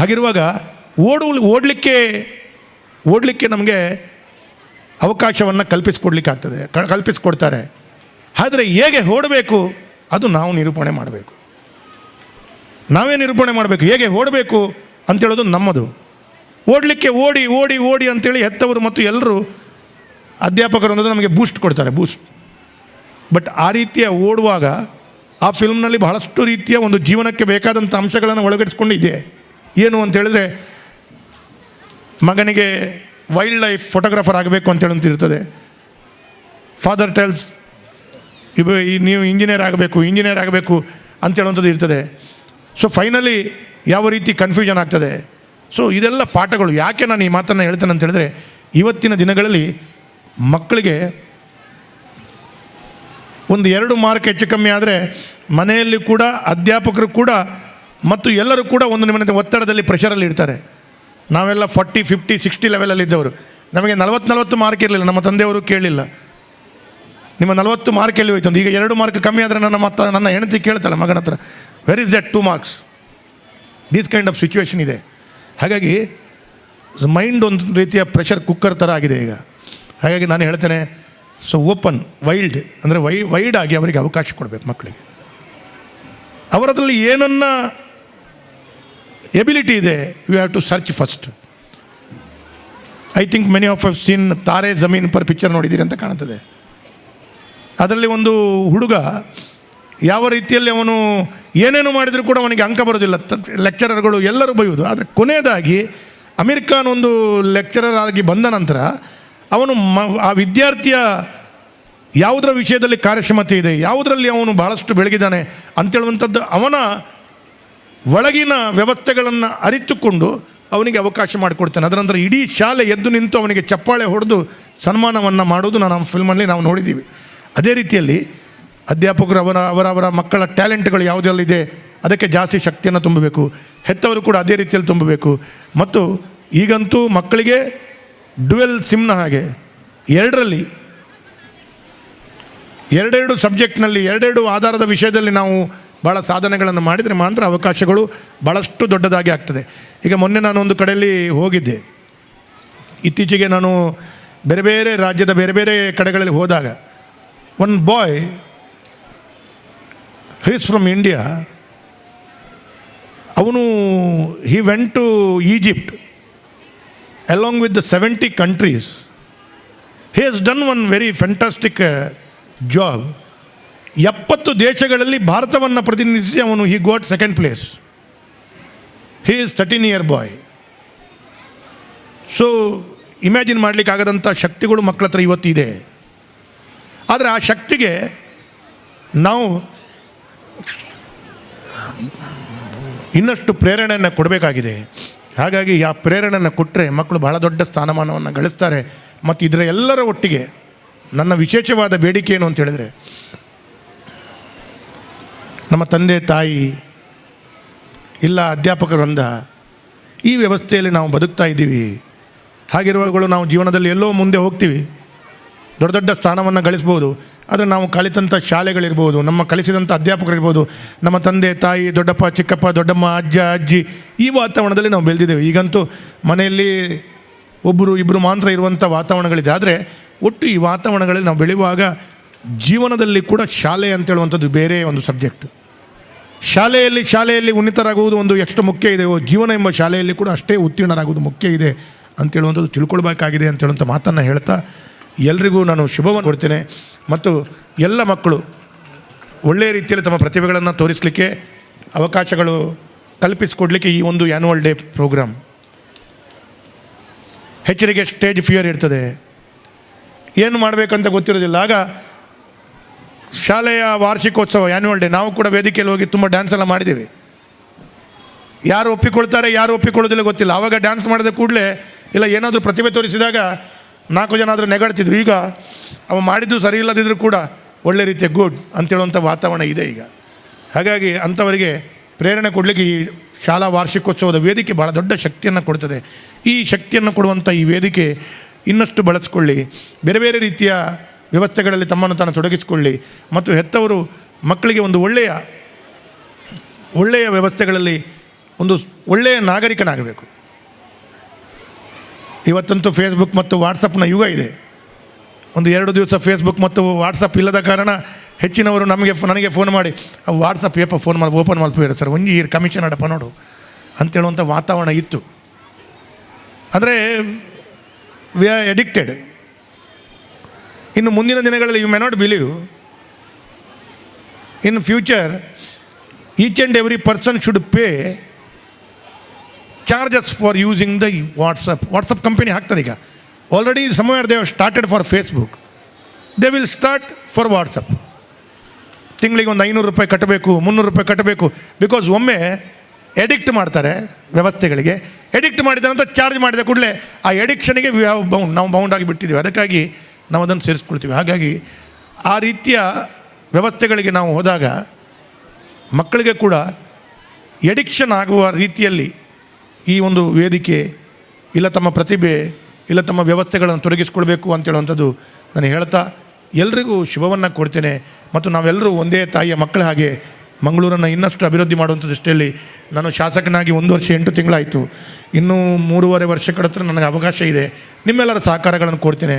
ಹಾಗಿರುವಾಗ ಓಡಲಿಕ್ಕೆ ನಮಗೆ ಅವಕಾಶವನ್ನು ಕಲ್ಪಿಸ್ಕೊಡ್ತಾರೆ. ಆದರೆ ಹೇಗೆ ಓಡಬೇಕು ಅದು ನಾವು ನಿರೂಪಣೆ ಮಾಡಬೇಕು. ನಾವೇ ನಿರೂಪಣೆ ಮಾಡಬೇಕು ಹೇಗೆ ಓಡಬೇಕು ಅಂತೇಳೋದು ನಮ್ಮದು. ಓಡಲಿಕ್ಕೆ ಓಡಿ ಓಡಿ ಓಡಿ ಅಂತೇಳಿ ಹೆತ್ತವರು ಮತ್ತು ಎಲ್ಲರೂ ಅಧ್ಯಾಪಕರು ಅನ್ನೋದು ನಮಗೆ ಬೂಸ್ಟ್ ಕೊಡ್ತಾರೆ. ಬೂಸ್ಟ್ ಬಟ್ ಆ ರೀತಿಯ ಓಡುವಾಗ ಆ ಫಿಲ್ಮ್ನಲ್ಲಿ ಬಹಳಷ್ಟು ರೀತಿಯ ಒಂದು ಜೀವನಕ್ಕೆ ಬೇಕಾದಂಥ ಅಂಶಗಳನ್ನು ಒಳಗಡಿಸ್ಕೊಂಡಿದೆ. ಏನು ಅಂತ ಹೇಳಿದ್ರೆ, ಮಗನಿಗೆ ವೈಲ್ಡ್ ಲೈಫ್ ಫೋಟೋಗ್ರಾಫರ್ ಆಗಬೇಕು ಅಂತೇಳಂತ ಇರ್ತದೆ. ಫಾದರ್ ಟೆಲ್ಸ್ ನೀವು ಇಂಜಿನಿಯರ್ ಆಗಬೇಕು ಅಂತೇಳುವಂಥದ್ದು ಇರ್ತದೆ. ಸೊ ಫೈನಲಿ ಯಾವ ರೀತಿ ಕನ್ಫ್ಯೂಷನ್ ಆಗ್ತದೆ. ಸೊ ಇದೆಲ್ಲ ಪಾಠಗಳು. ಯಾಕೆ ನಾನು ಈ ಮಾತನ್ನು ಹೇಳ್ತೇನೆ ಅಂತ ಹೇಳಿದ್ರೆ, ಇವತ್ತಿನ ದಿನಗಳಲ್ಲಿ ಮಕ್ಕಳಿಗೆ ಒಂದು 2 ಮಾರ್ಕ್ ಹೆಚ್ಚು ಕಮ್ಮಿ ಆದರೆ ಮನೆಯಲ್ಲಿ ಕೂಡ ಅಧ್ಯಾಪಕರು ಕೂಡ ಮತ್ತು ಎಲ್ಲರೂ ಕೂಡ ಒಂದು ನಿಮ್ಮನೆ ಒತ್ತಡದಲ್ಲಿ ಪ್ರೆಷರಲ್ಲಿ ಇರ್ತಾರೆ. ನಾವೆಲ್ಲ 40, 50, 60 ಲೆವೆಲಲ್ಲಿ ಇದ್ದವರು. ನಮಗೆ 40 ಮಾರ್ಕ್ ಇರಲಿಲ್ಲ. ನಮ್ಮ ತಂದೆಯವರು ಕೇಳಲಿಲ್ಲ, ನಿಮ್ಮ 40 ಮಾರ್ಕ್ ಎಲ್ಲಿ ಹೋಯ್ತು ಅಂತ. ಈಗ 2 ಮಾರ್ಕ್ ಕಮ್ಮಿ ಆದರೆ ನನ್ನ ಹೆಂಡತಿ ಕೇಳ್ತಾಳೆ ಮಗನ ಹತ್ರ, where is that 2 marks? This kind of situation ಇದೆ. ಹಾಗಾಗಿ ಮೈಂಡ್ ಒಂದು ರೀತಿಯ ಪ್ರೆಷರ್ ಕುಕ್ಕರ್ ಥರ ಆಗಿದೆ ಈಗ. ಹಾಗಾಗಿ ನಾನು ಹೇಳ್ತೇನೆ, ಸೊ ಓಪನ್ ವೈಲ್ಡ್ ಅಂದರೆ ವೈಡ್ ಆಗಿ ಅವರಿಗೆ ಅವಕಾಶ ಕೊಡಬೇಕು ಮಕ್ಕಳಿಗೆ. ಅವರದ್ರಲ್ಲಿ ಏನನ್ನ ಎಬಿಲಿಟಿ ಇದೆ, you have to search first. I think many of have seen Taare Zameen per picture ನೋಡಿದ್ದೀರಿ ಅಂತ ಕಾಣ್ತದೆ. ಅದರಲ್ಲಿ ಒಂದು ಹುಡುಗ ಯಾವ ರೀತಿಯಲ್ಲಿ ಅವನು ಏನೇನು ಮಾಡಿದರೂ ಕೂಡ ಅವನಿಗೆ ಅಂಕ ಬರೋದಿಲ್ಲ, ಲೆಕ್ಚರರ್ಗಳು ಎಲ್ಲರೂ ಬೈಯೋದು. ಆದರೆ ಕೊನೆಯದಾಗಿ ಅಮೀರ್ ಖಾನ್ ಒಂದು ಲೆಕ್ಚರರ್ ಆಗಿ ಬಂದ ನಂತರ ಅವನು ಆ ವಿದ್ಯಾರ್ಥಿಯ ಯಾವುದರ ವಿಷಯದಲ್ಲಿ ಕಾರ್ಯಕ್ಷಮತೆ ಇದೆ, ಯಾವುದರಲ್ಲಿ ಅವನು ಭಾಳಷ್ಟು ಬೆಳಗಿದ್ದಾನೆ ಅಂತೇಳುವಂಥದ್ದು ಅವನ ಒಳಗಿನ ವ್ಯವಸ್ಥೆಗಳನ್ನು ಅರಿತುಕೊಂಡು ಅವನಿಗೆ ಅವಕಾಶ ಮಾಡಿಕೊಡ್ತಾನೆ. ಅದರ ನಂತರ ಇಡೀ ಶಾಲೆ ಎದ್ದು ನಿಂತು ಅವನಿಗೆ ಚಪ್ಪಾಳೆ ಹೊಡೆದು ಸನ್ಮಾನವನ್ನು ಮಾಡೋದು ನಾವು ಫಿಲ್ಮಲ್ಲಿ ನಾವು ನೋಡಿದ್ದೀವಿ. ಅದೇ ರೀತಿಯಲ್ಲಿ ಅಧ್ಯಾಪಕರು ಅವರ ಮಕ್ಕಳ ಟ್ಯಾಲೆಂಟ್ಗಳು ಯಾವುದೆಲ್ಲಿದೆ ಅದಕ್ಕೆ ಜಾಸ್ತಿ ಶಕ್ತಿಯನ್ನು ತುಂಬಬೇಕು. ಹೆತ್ತವರು ಕೂಡ ಅದೇ ರೀತಿಯಲ್ಲಿ ತುಂಬಬೇಕು. ಮತ್ತು ಈಗಂತೂ ಮಕ್ಕಳಿಗೆ ಡ್ಯುವೆಲ್ ಸಿಮ್ನ ಹಾಗೆ 2 ಸಬ್ಜೆಕ್ಟ್ನಲ್ಲಿ 2 ಆಧಾರದ ವಿಷಯದಲ್ಲಿ ನಾವು ಭಾಳ ಸಾಧನೆಗಳನ್ನು ಮಾಡಿದರೆ ಮಾತ್ರ ಅವಕಾಶಗಳು ಭಾಳಷ್ಟು ದೊಡ್ಡದಾಗಿ ಆಗ್ತದೆ. ಈಗ ಮೊನ್ನೆ ನಾನು ಒಂದು ಕಡೆಯಲ್ಲಿ ಹೋಗಿದ್ದೆ. ಇತ್ತೀಚೆಗೆ ನಾನು ಬೇರೆ ಬೇರೆ ರಾಜ್ಯದ ಬೇರೆ ಬೇರೆ ಕಡೆಗಳಲ್ಲಿ ಹೋದಾಗ one boy he is from India. ಅವನು he went to Egypt along with the 70 countries. He has done one very fantastic job. 70 ದೇಶಗಳಲ್ಲಿ ಭಾರತವನ್ನು ಪ್ರತಿನಿಧಿಸಿ ಅವನು he got 2nd place. He is 13-year boy. So imagine ಮಾಡಲಿಕ್ಕಾಗದಂಥ ಶಕ್ತಿಗಳು ಮಕ್ಕಳ ಹತ್ರ ಇವತ್ತಿದೆ. ಆದರೆ ಆ ಶಕ್ತಿಗೆ ನಾವು ಇನ್ನಷ್ಟು ಪ್ರೇರಣೆಯನ್ನು ಕೊಡಬೇಕಾಗಿದೆ. ಹಾಗಾಗಿ ಆ ಪ್ರೇರಣೆಯನ್ನು ಕೊಟ್ಟರೆ ಮಕ್ಕಳು ಬಹಳ ದೊಡ್ಡ ಸ್ಥಾನಮಾನವನ್ನು ಗಳಿಸ್ತಾರೆ. ಮತ್ತು ಇದರ ಎಲ್ಲರ ಒಟ್ಟಿಗೆ ನನ್ನ ವಿಶೇಷವಾದ ಬೇಡಿಕೆ ಏನು ಅಂತ ಹೇಳಿದರೆ, ನಮ್ಮ ತಂದೆ ತಾಯಿ ಇಲ್ಲ ಅಧ್ಯಾಪಕ ವೃಂದ ಈ ವ್ಯವಸ್ಥೆಯಲ್ಲಿ ನಾವು ಬದುಕ್ತಾ ಇದ್ದೀವಿ. ಹಾಗಿರುವಾಗಲೂ ನಾವು ಜೀವನದಲ್ಲಿ ಎಲ್ಲೋ ಮುಂದೆ ಹೋಗ್ತೀವಿ, ದೊಡ್ಡ ದೊಡ್ಡ ಸ್ಥಾನವನ್ನು ಗಳಿಸ್ಬೋದು. ಆದರೆ ನಾವು ಕಲಿತಂಥ ಶಾಲೆಗಳಿರ್ಬೋದು, ನಮ್ಮ ಕಲಿಸಿದಂಥ ಅಧ್ಯಾಪಕರಿರ್ಬೋದು, ನಮ್ಮ ತಂದೆ ತಾಯಿ, ದೊಡ್ಡಪ್ಪ ಚಿಕ್ಕಪ್ಪ ದೊಡ್ಡಮ್ಮ ಅಜ್ಜ ಅಜ್ಜಿ ಈ ವಾತಾವರಣದಲ್ಲಿ ನಾವು ಬೆಳೆದಿದ್ದೇವೆ. ಈಗಂತೂ ಮನೆಯಲ್ಲಿ 1-2 ಮಾತ್ರ ಇರುವಂಥ ವಾತಾವರಣಗಳಿದೆ. ಆದರೆ ಒಟ್ಟು ಈ ವಾತಾವರಣಗಳಲ್ಲಿ ನಾವು ಬೆಳೆಯುವಾಗ ಜೀವನದಲ್ಲಿ ಕೂಡ ಶಾಲೆ ಅಂತೇಳುವಂಥದ್ದು ಬೇರೆ ಒಂದು ಸಬ್ಜೆಕ್ಟ್. ಶಾಲೆಯಲ್ಲಿ ಉನ್ನತರಾಗುವುದು ಒಂದು ಎಷ್ಟು ಮುಖ್ಯ ಇದೆ, ಜೀವನ ಎಂಬ ಶಾಲೆಯಲ್ಲಿ ಕೂಡ ಅಷ್ಟೇ ಉತ್ತೀರ್ಣರಾಗುವುದು ಮುಖ್ಯ ಇದೆ ಅಂತೇಳುವಂಥದ್ದು ತಿಳ್ಕೊಳ್ಬೇಕಾಗಿದೆ ಅಂತೇಳುವಂಥ ಮಾತನ್ನು ಹೇಳ್ತಾ ಎಲ್ರಿಗೂ ನಾನು ಶುಭವನ್ನು ಕೊಡ್ತೇನೆ. ಮತ್ತು ಎಲ್ಲ ಮಕ್ಕಳು ಒಳ್ಳೆಯ ರೀತಿಯಲ್ಲಿ ತಮ್ಮ ಪ್ರತಿಭೆಗಳನ್ನು ತೋರಿಸಲಿಕ್ಕೆ ಅವಕಾಶಗಳು ಕಲ್ಪಿಸಿಕೊಡ್ಲಿಕ್ಕೆ ಈ ಒಂದು ಆ್ಯನ್ಯುವಲ್ ಡೇ ಪ್ರೋಗ್ರಾಮ್. ಹೆಚ್ಚರಿಗೆ ಸ್ಟೇಜ್ ಫಿಯರ್ ಇರ್ತದೆ, ಏನು ಮಾಡಬೇಕಂತ ಗೊತ್ತಿರೋದಿಲ್ಲ. ಆಗ ಶಾಲೆಯ ವಾರ್ಷಿಕೋತ್ಸವ ಆ್ಯನ್ಯುವಲ್ ಡೇ ನಾವು ಕೂಡ ವೇದಿಕೆಯಲ್ಲಿ ಹೋಗಿ ತುಂಬ ಡ್ಯಾನ್ಸ್ ಎಲ್ಲ ಮಾಡಿದ್ದೀವಿ. ಯಾರು ಒಪ್ಪಿಕೊಳ್ತಾರೆ ಯಾರು ಒಪ್ಪಿಕೊಳ್ಳೋದಿಲ್ಲ ಗೊತ್ತಿಲ್ಲ. ಆವಾಗ ಡ್ಯಾನ್ಸ್ ಮಾಡಿದ ಕೂಡಲೇ ಇಲ್ಲ ಏನಾದರೂ ಪ್ರತಿಭೆ ತೋರಿಸಿದಾಗ 4 ಜನ ಆದರೂ ನೆಗಾಡ್ತಿದ್ರು. ಈಗ ಅವ ಮಾಡಿದ್ದು ಸರಿ ಇಲ್ಲದಿದ್ದರೂ ಕೂಡ ಒಳ್ಳೆ ರೀತಿಯ ಗುಡ್ ಅಂತೇಳುವಂಥ ವಾತಾವರಣ ಇದೆ ಈಗ. ಹಾಗಾಗಿ ಅಂಥವರಿಗೆ ಪ್ರೇರಣೆ ಕೊಡಲಿಕ್ಕೆ ಈ ಶಾಲಾ ವಾರ್ಷಿಕೋತ್ಸವದ ವೇದಿಕೆ ಭಾಳ ದೊಡ್ಡ ಶಕ್ತಿಯನ್ನು ಕೊಡ್ತದೆ. ಈ ಶಕ್ತಿಯನ್ನು ಕೊಡುವಂಥ ಈ ವೇದಿಕೆ ಇನ್ನಷ್ಟು ಬಳಸ್ಕೊಳ್ಳಿ, ಬೇರೆ ಬೇರೆ ರೀತಿಯ ವ್ಯವಸ್ಥೆಗಳಲ್ಲಿ ತಮ್ಮನ್ನು ತಾನು ತೊಡಗಿಸಿಕೊಳ್ಳಿ. ಮತ್ತು ಹೆತ್ತವರು ಮಕ್ಕಳಿಗೆ ಒಂದು ಒಳ್ಳೆಯ ವ್ಯವಸ್ಥೆಗಳಲ್ಲಿ ಒಂದು ಒಳ್ಳೆಯ ನಾಗರಿಕನಾಗಬೇಕು. ಇವತ್ತಂತೂ ಫೇಸ್ಬುಕ್ ಮತ್ತು ವಾಟ್ಸಪ್ನ ಯುಗ ಇದೆ. ಒಂದು 2 ದಿವಸ ಫೇಸ್ಬುಕ್ ಮತ್ತು ವಾಟ್ಸಪ್ ಇಲ್ಲದ ಕಾರಣ ಹೆಚ್ಚಿನವರು ನನಗೆ ಫೋನ್ ಮಾಡಿ ವಾಟ್ಸಪ್ ಫೋನ್ ಮಾಡಿ ಓಪನ್ ಮಾಡ್ತೀವಿ ಸರ್ ಒಂಜಿ ಕಮಿಷನ್ ಅಡಪ್ಪ ನೋಡು ಅಂತೇಳುವಂಥ ವಾತಾವರಣ ಇತ್ತು. ಅಂದರೆ ವಿ ಆರ್ ಎಡಿಕ್ಟೆಡ್. ಇನ್ನು ಮುಂದಿನ ದಿನಗಳಲ್ಲಿ you may not believe in future each and every person should pay charges for using the WhatsApp company ಹಾಕ್ತದೆ ಈಗ. Already somewhere they have started for Facebook, they will start for WhatsApp. ತಿಂಗಳಿಗೆ ಒಂದು 500 ರೂಪಾಯಿ ಕಟ್ಟಬೇಕು, 300 ರೂಪಾಯಿ ಕಟ್ಟಬೇಕು. ಬಿಕಾಸ್ ಒಮ್ಮೆ addict ಮಾಡ್ತಾರೆ ವ್ಯವಸ್ಥೆಗಳಿಗೆ. ಎಡಿಕ್ಟ್ ಮಾಡಿದ ನಂತರ ಚಾರ್ಜ್ ಮಾಡಿದ ಕೂಡಲೇ ಆ ಎಡಿಕ್ಷನ್ಗೆ ನಾವು ಬೌಂಡ್ ಆಗಿ ಬಿಟ್ಟಿದ್ದೀವಿ. ಅದಕ್ಕಾಗಿ ನಾವು ಅದನ್ನು ಸೇರಿಸ್ಕೊಳ್ತೀವಿ. ಹಾಗಾಗಿ ಆ ರೀತಿಯ ವ್ಯವಸ್ಥೆಗಳಿಗೆ ನಾವು ಹೋದಾಗ ಮಕ್ಕಳಿಗೆ ಕೂಡ ಎಡಿಕ್ಷನ್ ಆಗುವ ರೀತಿಯಲ್ಲಿ ಈ ಒಂದು ವೇದಿಕೆ ಇಲ್ಲ ತಮ್ಮ ಪ್ರತಿಭೆ ಇಲ್ಲ ತಮ್ಮ ವ್ಯವಸ್ಥೆಗಳನ್ನು ತೊಡಗಿಸ್ಕೊಳ್ಬೇಕು ಅಂತೇಳುವಂಥದ್ದು ನಾನು ಹೇಳ್ತಾ ಎಲ್ರಿಗೂ ಶುಭವನ್ನು ಕೊಡ್ತೇನೆ. ಮತ್ತು ನಾವೆಲ್ಲರೂ ಒಂದೇ ತಾಯಿಯ ಮಕ್ಕಳ ಹಾಗೆ ಮಂಗಳೂರನ್ನು ಇನ್ನಷ್ಟು ಅಭಿವೃದ್ಧಿ ಮಾಡುವಂಥ ದೃಷ್ಟಿಯಲ್ಲಿ ನಾನು ಶಾಸಕನಾಗಿ 1 ವರ್ಷ 8 ತಿಂಗಳಾಯಿತು. ಇನ್ನೂ 3.5 ವರ್ಷಗಳ ಹತ್ರ ನನಗೆ ಅವಕಾಶ ಇದೆ. ನಿಮ್ಮೆಲ್ಲರ ಸಹಕಾರಗಳನ್ನು ಕೊಡ್ತೇನೆ.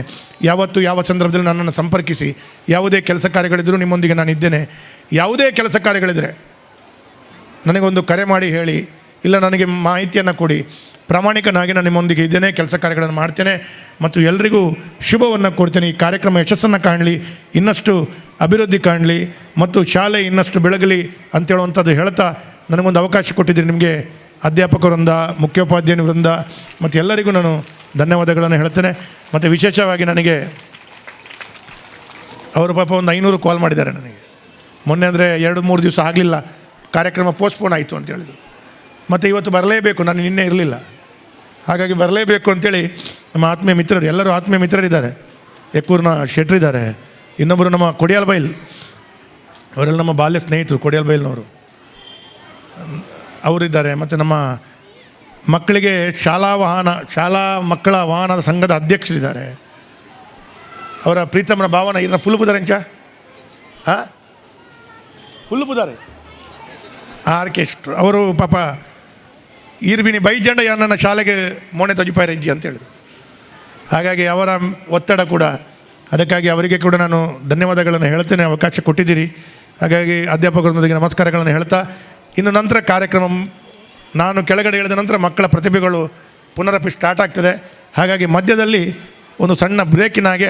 ಯಾವತ್ತು ಯಾವ ಸಂದರ್ಭದಲ್ಲಿ ನನ್ನನ್ನು ಸಂಪರ್ಕಿಸಿ. ಯಾವುದೇ ಕೆಲಸ ಕಾರ್ಯಗಳಿದ್ದರೂ ನಿಮ್ಮೊಂದಿಗೆ ನಾನು ಇದ್ದೇನೆ. ಯಾವುದೇ ಕೆಲಸ ಕಾರ್ಯಗಳಿದ್ದರೆ ನನಗೊಂದು ಕರೆ ಮಾಡಿ ಹೇಳಿ, ಇಲ್ಲ ನನಗೆ ಮಾಹಿತಿಯನ್ನು ಕೊಡಿ. ಪ್ರಾಮಾಣಿಕನಾಗಿ ನಾನು ನಿಮ್ಮೊಂದಿಗೆ ಇದ್ದೇನೆ, ಕೆಲಸ ಕಾರ್ಯಗಳನ್ನು ಮಾಡ್ತೇನೆ ಮತ್ತು ಎಲ್ರಿಗೂ ಶುಭವನ್ನು ಕೊಡ್ತೇನೆ. ಈ ಕಾರ್ಯಕ್ರಮ ಯಶಸ್ಸನ್ನು ಕಾಣಲಿ, ಇನ್ನಷ್ಟು ಅಭಿವೃದ್ಧಿ ಕಾಣಲಿ ಮತ್ತು ಶಾಲೆ ಇನ್ನಷ್ಟು ಬೆಳಗಲಿ ಅಂತೇಳುವಂಥದ್ದು ಹೇಳ್ತಾ ನನಗೊಂದು ಅವಕಾಶ ಕೊಟ್ಟಿದ್ದೀನಿ. ನಿಮಗೆ ಅಧ್ಯಾಪಕರಿಂದ, ಮುಖ್ಯೋಪಾಧ್ಯಾಯ ವೃಂದ ಮತ್ತು ಎಲ್ಲರಿಗೂ ನಾನು ಧನ್ಯವಾದಗಳನ್ನು ಹೇಳ್ತೇನೆ. ಮತ್ತು ವಿಶೇಷವಾಗಿ ನನಗೆ ಅವರು ಪಾಪ ಒಂದು 500 ಕಾಲ್ ಮಾಡಿದ್ದಾರೆ ನನಗೆ. ಮೊನ್ನೆ ಅಂದರೆ 2-3 ದಿವಸ ಆಗಲಿಲ್ಲ, ಕಾರ್ಯಕ್ರಮ ಪೋಸ್ಟ್ಪೋನ್ ಆಯಿತು ಅಂತ ಹೇಳಿದರು. ಮತ್ತು ಇವತ್ತು ಬರಲೇಬೇಕು, ನಾನು ನಿನ್ನೆ ಇರಲಿಲ್ಲ, ಹಾಗಾಗಿ ಬರಲೇಬೇಕು ಅಂತೇಳಿ ನಮ್ಮ ಆತ್ಮೀಯ ಮಿತ್ರರು, ಎಲ್ಲರೂ ಆತ್ಮೀಯ ಮಿತ್ರರಿದ್ದಾರೆ. ಎಕ್ಕೂರಿನ ಶೆಟ್ರಿದ್ದಾರೆ, ಇನ್ನೊಬ್ಬರು ನಮ್ಮ ಕೊಡಿಯಾಲ್ ಬೈಲ್, ಅವರೆಲ್ಲ ನಮ್ಮ ಬಾಲ್ಯ ಸ್ನೇಹಿತರು, ಕೊಡಿಯಾಲ್ ಬೈಲ್ನವರು ಅವರಿದ್ದಾರೆ. ಮತ್ತು ನಮ್ಮ ಮಕ್ಕಳಿಗೆ ಶಾಲಾ ಮಕ್ಕಳ ವಾಹನದ ಸಂಘದ ಅಧ್ಯಕ್ಷರಿದ್ದಾರೆ. ಅವರ ಪ್ರೀತಮನ ಭಾವನ ಇದನ್ನ ಫುಲ್ ಬುದಾರೆ ಅಂಚ ಫುಲ್ ಬುದಾರೆ ಆರ್ಕೆಸ್ಟ್ರು ಅವರು ಪಾಪ ಈರ್ಬಿನಿ ಬೈಜಂಡ ನನ್ನ ಶಾಲೆಗೆ ಮೋಣೆ ತಜಿಪಾಯ ಇಜ್ಜಿ ಅಂತ ಹೇಳಿದ್ರು. ಹಾಗಾಗಿ ಅವರ ಒತ್ತಡ ಕೂಡ, ಅದಕ್ಕಾಗಿ ಅವರಿಗೆ ಕೂಡ ನಾನು ಧನ್ಯವಾದಗಳನ್ನು ಹೇಳ್ತೇನೆ, ಅವಕಾಶ ಕೊಟ್ಟಿದ್ದೀರಿ. ಹಾಗಾಗಿ ಅಧ್ಯಾಪಕರೊಂದಿಗೆ ನಮಸ್ಕಾರಗಳನ್ನು ಹೇಳ್ತಾ ಇನ್ನು ನಂತರ ಕಾರ್ಯಕ್ರಮ ನಾನು ಕೆಳಗಡೆ ಹೇಳಿದ ನಂತರ ಮಕ್ಕಳ ಪ್ರತಿಭೆಗಳು ಪುನರಪಿ ಸ್ಟಾರ್ಟ್ ಆಗ್ತದೆ. ಹಾಗಾಗಿ ಮಧ್ಯದಲ್ಲಿ ಒಂದು ಸಣ್ಣ ಬ್ರೇಕಿನಾಗೆ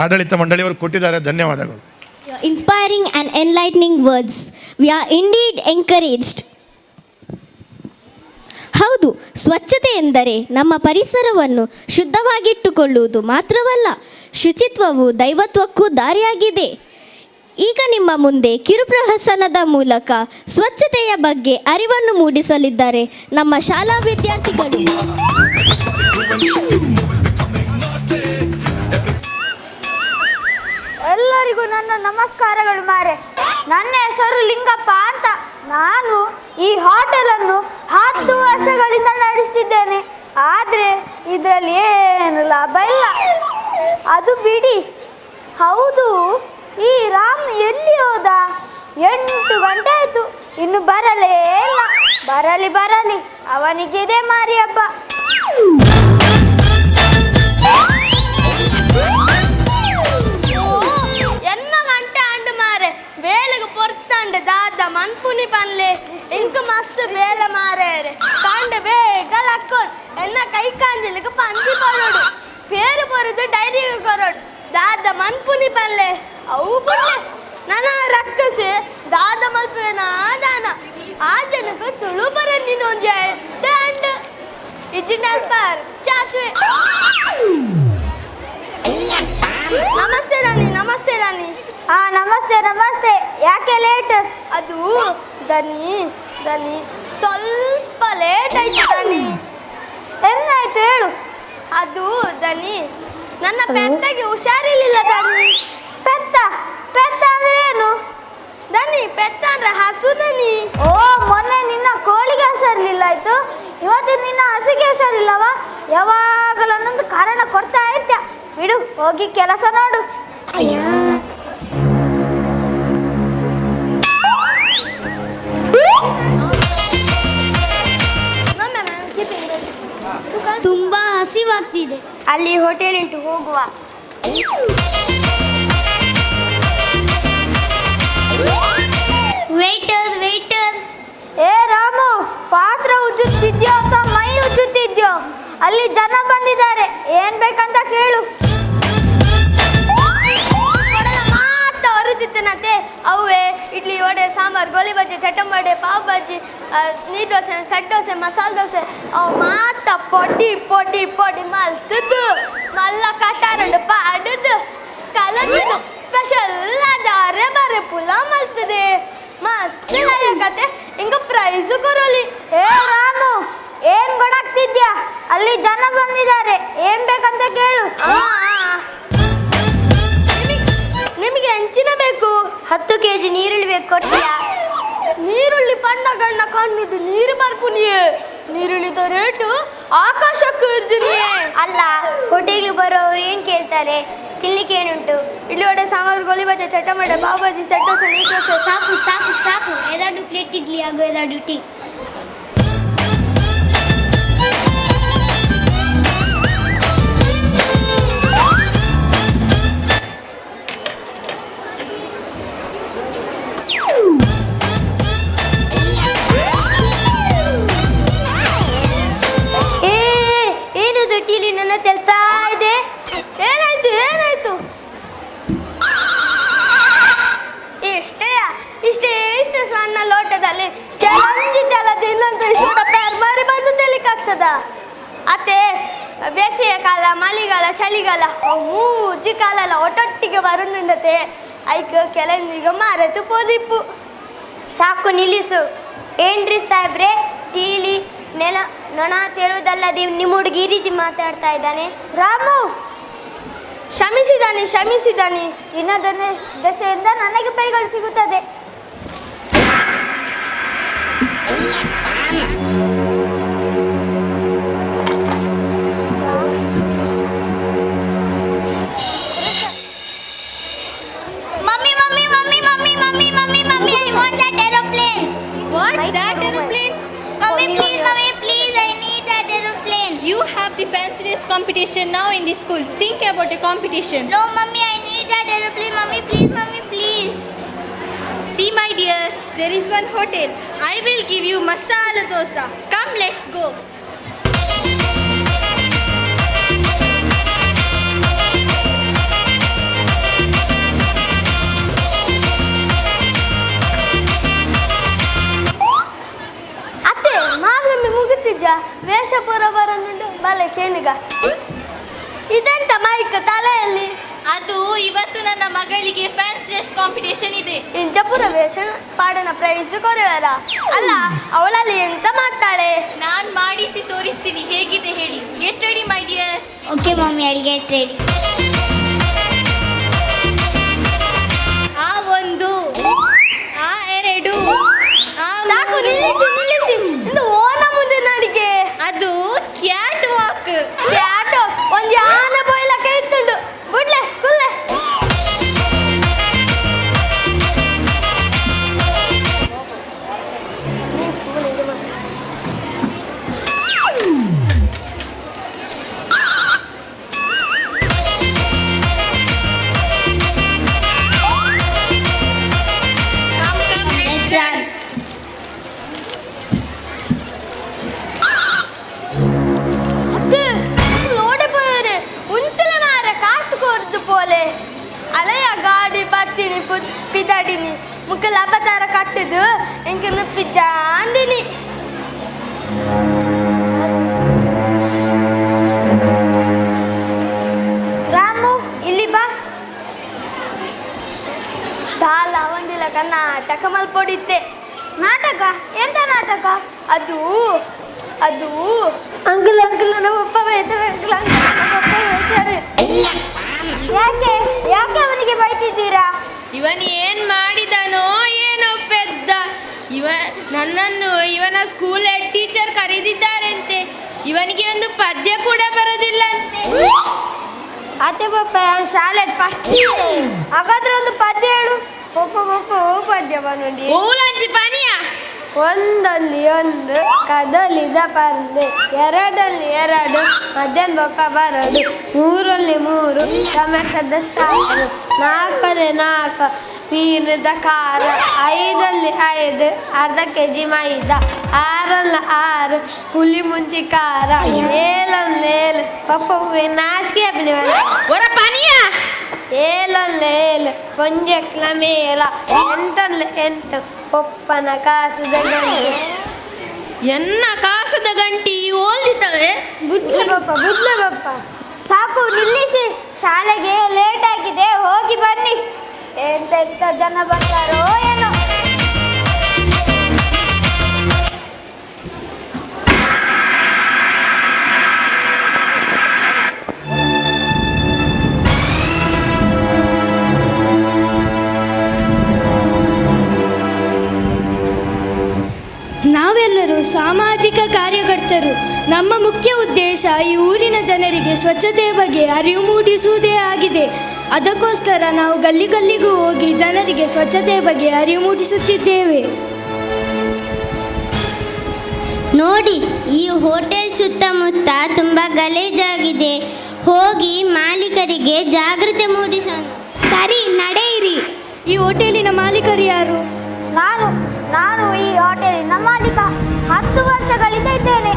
ಆಡಳಿತ ಮಂಡಳಿಯವರು ಕೊಟ್ಟಿದ್ದಾರೆ. ಧನ್ಯವಾದಗಳು. Inspiring and enlightening words. We are indeed encouraged. ಹೌದು, ಸ್ವಚ್ಛತೆ ಎಂದರೆ ನಮ್ಮ ಪರಿಸರವನ್ನು ಶುದ್ಧವಾಗಿಟ್ಟುಕೊಳ್ಳುವುದು ಮಾತ್ರವಲ್ಲ, ಶುಚಿತ್ವವು ದೈವತ್ವಕ್ಕೂ ದಾರಿಯಾಗಿದೆ. ಈಗ ನಿಮ್ಮ ಮುಂದೆ ಕಿರುಪ್ರಹಸನದ ಮೂಲಕ ಸ್ವಚ್ಛತೆಯ ಬಗ್ಗೆ ಅರಿವನ್ನು ಮೂಡಿಸಲಿದ್ದಾರೆ ನಮ್ಮ ಶಾಲಾ ವಿದ್ಯಾರ್ಥಿಗಳು. ಎಲ್ಲರಿಗೂ ನನ್ನ ನಮಸ್ಕಾರಗಳು ಮಾರೆ. ನನ್ನ ಹೆಸರು ಲಿಂಗಪ್ಪ ಅಂತ. ನಾನು ಈ ಹೋಟೆಲನ್ನು 10 ವರ್ಷಗಳಿಂದ ನಡೆಸ್ತಿದ್ದೇನೆ. ಆದರೆ ಇದರಲ್ಲಿ ಏನು ಲಾಭ ಇಲ್ಲ. ಅದು ಬಿಡಿ. ಹೌದು, ಈ ರಾಮ್ ಎಲ್ಲಿ ಹೋದ? 8 ಗಂಟೆ ಆಯಿತು, ಇನ್ನು ಬರಲೇ ಇಲ್ಲ. ಬರಲಿ ಅವನಿಗಿದೆ ಮಾರಿ ಹಬ್ಬ. ಬೇಲೆಗೆ ಪೊರ್ತಂಡೆ ದಾದ ಮನ್ಪುನಿ ಪನ್ಲೆ ಇಂಕ ಮಸ್ತ್ ಬೇಲೆ ಮಾರೇರೆ ಕಾಂಡೆ ಬೇಗ ಲಕ್ಕೋಡ್ ಎನ್ನ ಕೈ ಕಾಂಜಿಲಿಗೆ ಪಂದಿ ಕೊರಡು ಬೇರೆ ಬರೋದು ಡೈರಿಗೆ ಕೊರಡು ದಾದ ಮನ್ಪುನಿ ಪನ್ಲೆ ಅವು ಬುಡ್ಲೆ ನನ್ನ ರಕ್ಕಸೆ ದಾದ ಮಲ್ಪೇನ ದಾನ ಆ ಜನಕ್ಕೆ ತುಳು ಬರ ನೀನೊಂದು ಅಂಡ್ ಇಜ್ಜಿನಲ್ ಪಾರ್ ಚಾಕ್ವೆ. ನಮಸ್ತೆ ರಾಣಿ. ನಮಸ್ತೆ. ಯಾಕೆ ಲೇಟ್? ಅದು ದನಿ ಸ್ವಲ್ಪ ಲೇಟ್ ಆಯ್ತು ದನಿ. ಹೆಂಗಾಯ್ತು ಹೇಳು? ಅದು ದನಿ ನನ್ನ ಪೆತ್ತಗೆ ಹುಷಾರಿರ್ಲಿಲ್ಲ ದನಿ. ಪೆತ್ತ ಅಂದ್ರೆ ಏನು ದನಿ? ಪೆತ್ತ ಅಂದ್ರೆ ಹಸು ದನಿ. ಓ, ಮೊನ್ನೆ ನಿನ್ನ ಕೋಳಿಗೆ ಹುಷಾರಿರ್ಲಿಲ್ಲ ಆಯ್ತು, ಇವತ್ತು ನಿನ್ನ ಹಸಿಗೆ ಹುಷಾರಿಲ್ಲವ? ಯಾವಾಗಲೂ ಒಂದೊಂದು ಕಾರಣ ಕೊಡ್ತಾ ಇರ್ತೀಯ. ಬಿಡು, ಹೋಗಿ ಕೆಲಸ ನೋಡು. ತುಂಬಾ ಹಸಿವಾಗ್ತಿದೆ. ಅಲ್ಲಿ ಹೋಟೆಲ್ ಉಂಟು, ಹೋಗುವ. ವೇಟರ್. ಏ ರಾಮು, ಪಾತ್ರ ಉಜ್ಜುತ್ತಿದ್ಯೋ ಅಥವಾ ಮೈ ಉಜ್ಜುತ್ತಿದ್ಯೋ? ಅಲ್ಲಿ ಜನ ಬಂದಿದ್ದಾರೆ, ಏನ್ ಬೇಕಂತ ಕೇಳು. ಮಾತ ಹೊರದಿತ್ತನತೆ ಅವೇ ಇಡ್ಲಿ ಸಾಂಬಾರು ಗೋಲಿ ಬಜ್ಜಿ ಚಟ್ಟಂಬಡೆ ಪಾವ್ ಬಜ್ಜಿ ನೀರು ದೋಸೆ ಸೆಟ್ ದೋಸೆ ಮಸಾಲೆ ದೋಸೆ ಅವು ಮಾತ ಪೊಡಿ ಪೊಡಿ ಪೊಡಿ ಮಲ್ತದ್ದು ಮಲ್ಲ ಕಟಾರಡು ಪಾಡದು ಕಲಸದು ಸ್ಪೆಷಲ್ ಅದಾರೆ ಬರೆ ಪುಲಾವ್ ಮಲ್ತದೆ ಮಸ್ತ್ ಕತೆ ಹಿಂಗ ಪ್ರೈಸು ಕೊರಲಿ. ಏ ರಾಮು, ಏನ್ ಬಡಾಕ್ತಿದ್ಯಾ? ಅಲ್ಲಿ ಜನ ಬಂದಿದ್ದಾರೆ, ಏನ್ ಬೇಕಂತ ಕೇಳು. ನಿಮಗೆ ಹೆಂಚಿನ ಬೇಕು? 10 kg ನೀರುಳ್ಳಿ ಬೇಕು, ಕೊಡ್ತೀಯಾ? ನೀರುಳ್ಳಿ ಬಣ್ಣ ಗಣ್ಣ ಕಾಣುದು ನೀರು ಬರ್ಪುನಿಯೇ. ನೀರುಳ್ಳಿದ ರೇಟು ಆಕಾಶಕ್ಕೆ ಇರ್ದಿನಿಯೇ. ಅಲ್ಲ, ಹೋಟೆಲ್ಗೆ ಬರೋರು ಏನ್ ಕೇಳ್ತಾರೆ? ತಿನ್ಲಿಕ್ಕೆ ಏನುಂಟು? ಇಲ್ಲಿ ಒಡೆ ಸಾಂಬಾರು ಗೋಲಿ ಬಜ್ಜಿ ಚಟ್ಟಂಬಡೆ ಪಾವ್ ಬಜ್ಜಿ ಸೆಟ್ ದೋಸೆ ನೀರು ದೋಸೆ. ಸಾಕು ಸಾಕು ಸಾಕು, 2 ಪ್ಲೇಟ್ ಇಡ್ಲಿ ಹಾಗೂ 2 ಟೀ. ಏನದು ಟೀಲಿ ನನ್ನ ತೆಲ್ತಾ ಇದೆ? ಏನಾಯ್ತು ಏನಾಯ್ತು? ಇಷ್ಟೇ ಇಷ್ಟೇ ಸಣ್ಣ ಲೋಟದಲ್ಲಿ ಕೆಲಂಜಿದ್ದಲ್ಲ ತಿನ್ನಂತ ಇಷ್ಟು ಪೇರ್ ಮಾರಿ ಬಂದು ತೆಲಿಕ್ಕಾಗ್ತದ? ಅತ್ತೆ ಬೇಸಿಗೆ ಕಾಲ ಮಳೆಗಾಲ ಚಳಿಗಾಲ ಮೂಜಿ ಕಾಲ ಎಲ್ಲ ಒಟ್ಟೊಟ್ಟಿಗೆ ಬರುಂಡತೆ ಐಕ ಕೆಲಂಜಿಗ ಮಾರೈತು ಪೋದಿಪ್ಪು. ಸಾಕು ನಿಲ್ಲಿಸು. ಏನ್ರಿ ಸಾಹೇಬ್ರೆ, ಟೀಲಿ ನೆಲ ನೊಣ ತೆರುವುದಲ್ಲದೆ ನಿಮ್ಮ ಹುಡುಗಿ ಈ ರೀತಿ ಮಾತಾಡ್ತಾ ಇದ್ದಾನೆ. ರಾಮು ಕ್ಷಮಿಸಿದಾನಿ. ಇನ್ನೊಂದನೇ ದೆಸೆಯಿಂದ ನನಗೆ ಕೈಗಳು ಸಿಗುತ್ತದೆ. Mummy, I want that aeroplane. What? That aeroplane? Mummy, please, I need that aeroplane. You have the fancy dress competition now in the school. Think about a competition. No, Mummy, I need that aeroplane. Mummy, please. See, my dear, there is one hotel. I will give you masala dosa. Come, let's go. ಅತ್ತೆ ಮಾರ್ಗಮ್ಮಿ ಮುಗಿತಿಜ್ಜ ವೇಷಪುರ ಬರನುಂಟು ಬಲೆ ಕೇನಿಗ ಇದೆಂತ mic ತಲೆಯಲ್ಲಿ? ಅದು ಇವತ್ತು ನನ್ನ ಮಗಳಿಗೆ fancy dress competition ಇದೆ. ಇಂಜಪುರ ವೇಷ ಪಾಡನ ಪ್ರೈಸ್ ಕೊರೆವರ ಅಲ್ಲ, ಅವಳಲ್ಲಿ ಎಂತ ಮಾಡ್ತಾಳೆ? ನಾನು ಮಾಡಿಸಿ ತೋರಿಸ್ತೀನಿ ಹೇಗಿದೆ ಹೇಳಿ. Get ready my dear. Okay, Mummy, I'll get ready. ಆ ಒಂದು, ಆ ಎರಡು, ಆ ಸಾಕು, ಮೂರು. ನಿಲ್ಲಿಸಿ ಇಂದು ಓನ ಮುಂದೆ ನಡಿಗೆ. ಅದು ಕ್ಯಾಟ್ ವಾಕ್. ಯಾಟೋ ಒಂದು ಯಾನೆ ಬೊಯ್ಲಕ್ಕೆ ಇತ್ತುಂಡು ಬಿಡ್ಲೆ ಕುಲ್ಲೆ. Let's run. ಲೋಡೆ ಪೋಯರೆ ಉಂತಲ ಮಾರ ಕಾಸು ಕೊರ್ದು ಪೋಲೆ ಅಲೆಯ ಗಾಡಿ ಬತ್ತಿನಿ ಪಿದಾಡಿನಿ ಮುಕ್ಕ ಲಬತಾರ ಕಟ್ಟದು ಎಂಕನ್ನು ಪಿಜ್ಜಾಂದಿನಿ. ರಾಮು, ಇಲ್ಲಿ ಬಾ. ದಾಲ ಒಂದಿಲ್ಲ ನಾಟಕ ಮಲ್ಪೊಡಿತ್ತೆ. ನಾಟಕ? ಎಂತ ನಾಟಕ? ಅದು ಅಂಕಲ್ ನಮ್ಮ ಅಪ್ಪ ಬೈತಾರೆ. ಯಾಕೆ ಅವನಿಗೆ ಬೈತಿದ್ದೀರಾ? ಇವನ್ ಏನ್ ಮಾಡಿದನೋ ಏನೋ ಪೆದ್ದ. ನನ್ನನ್ನು ಇವನ ಸ್ಕೂಲ್ ಹೆಡ್ ಟೀಚರ್ ಕರೆದಿದ್ದಾರಂತೆ. ಇವನಿಗೆ ಒಂದು ಪದ್ಯ ಕೂಡ ಬರೋದಿಲ್ಲ ಅಂತೆ. ಅತ್ತೆ ಪಪ್ಪ ಶಾಲೆಟ್ ಫಸ್ಟ್. ಹಾಗಾದ್ರೆ ಒಂದು ಪದ್ಯ ಹೇಳು. ಪದ್ಯ ಬನ್ನಿ. ಊಲಂಚಿ ಪನಿಯ ಒಂದಲ್ಲಿ ಒಂದು ಕದಲಿದ ಪಂದೆ, ಎರಡಲ್ಲಿ ಎರಡು ಮಧ್ಯಮ ಬೊಕ್ಕ ಬರದು, ಮೂರಲ್ಲಿ ಮೂರು ಟೊಮೆಟೊದ ಸಾರು, ನಾಲ್ಕಲ್ಲಿ ನಾಲ್ಕು ಮೀನದ ಖಾರ, ಐದಲ್ಲಿ 5 ಅರ್ಧ ಕೆಜಿ ಮೈದಾ, 6 6 ಹುಲಿ ಮುಂಚಿ ಖಾರ, 7 ಪಪ್ಪ ನಾಚಿಕೆ ಒರ ಪನಿಯ 7 ಏಳಲ್ಲೇಳು ಪೊಂಜಕ್ಲ ಮೇಲ ಎಂಟಲ್ಲ ಎಂಟು ಒಪ್ಪನ ಕಾಸದ ಗಂಟೆ ಎನ್ನ ಕಾಸದ ಗಂಟಿ ಓಲ್ದಿತ್ತವೆ. ಬುದ್ಧ ಸಾಕು ನಿಲ್ಲಿಸಿ, ಶಾಲೆಗೆ ಲೇಟ್ ಆಗಿದೆ, ಹೋಗಿ ಬನ್ನಿ. ಎಂತೆಂತ ಜನ ಬರ್ತಾರೋ ಏನೋ. ನಾವೆಲ್ಲರೂ ಸಾಮಾಜಿಕ ಕಾರ್ಯಕರ್ತರು. ನಮ್ಮ ಮುಖ್ಯ ಉದ್ದೇಶ ಈ ಊರಿನ ಜನರಿಗೆ ಸ್ವಚ್ಛತೆಯ ಬಗ್ಗೆ ಅರಿವು ಮೂಡಿಸುವುದೇ ಆಗಿದೆ. ಅದಕ್ಕೋಸ್ಕರ ನಾವು ಗಲ್ಲಿ ಗಲ್ಲಿಗೂ ಹೋಗಿ ಜನರಿಗೆ ಸ್ವಚ್ಛತೆಯ ಬಗ್ಗೆ ಅರಿವು ಮೂಡಿಸುತ್ತಿದ್ದೇವೆ. ನೋಡಿ, ಈ ಹೋಟೆಲ್ ಸುತ್ತಮುತ್ತ ತುಂಬ ಗಲೀಜಾಗಿದೆ. ಹೋಗಿ ಮಾಲೀಕರಿಗೆ ಜಾಗೃತಿ ಮೂಡಿಸೋಣ. ಸರಿ, ನಡೆಯಿರಿ. ಈ ಹೋಟೆಲಿನ ಮಾಲೀಕರು ಯಾರು? ನಾನು ಈ ಹೋಟೆಲಿನ ಮಾಲೀಕ. 10 ವರ್ಷಗಳಿಂದ ಇದ್ದೇನೆ.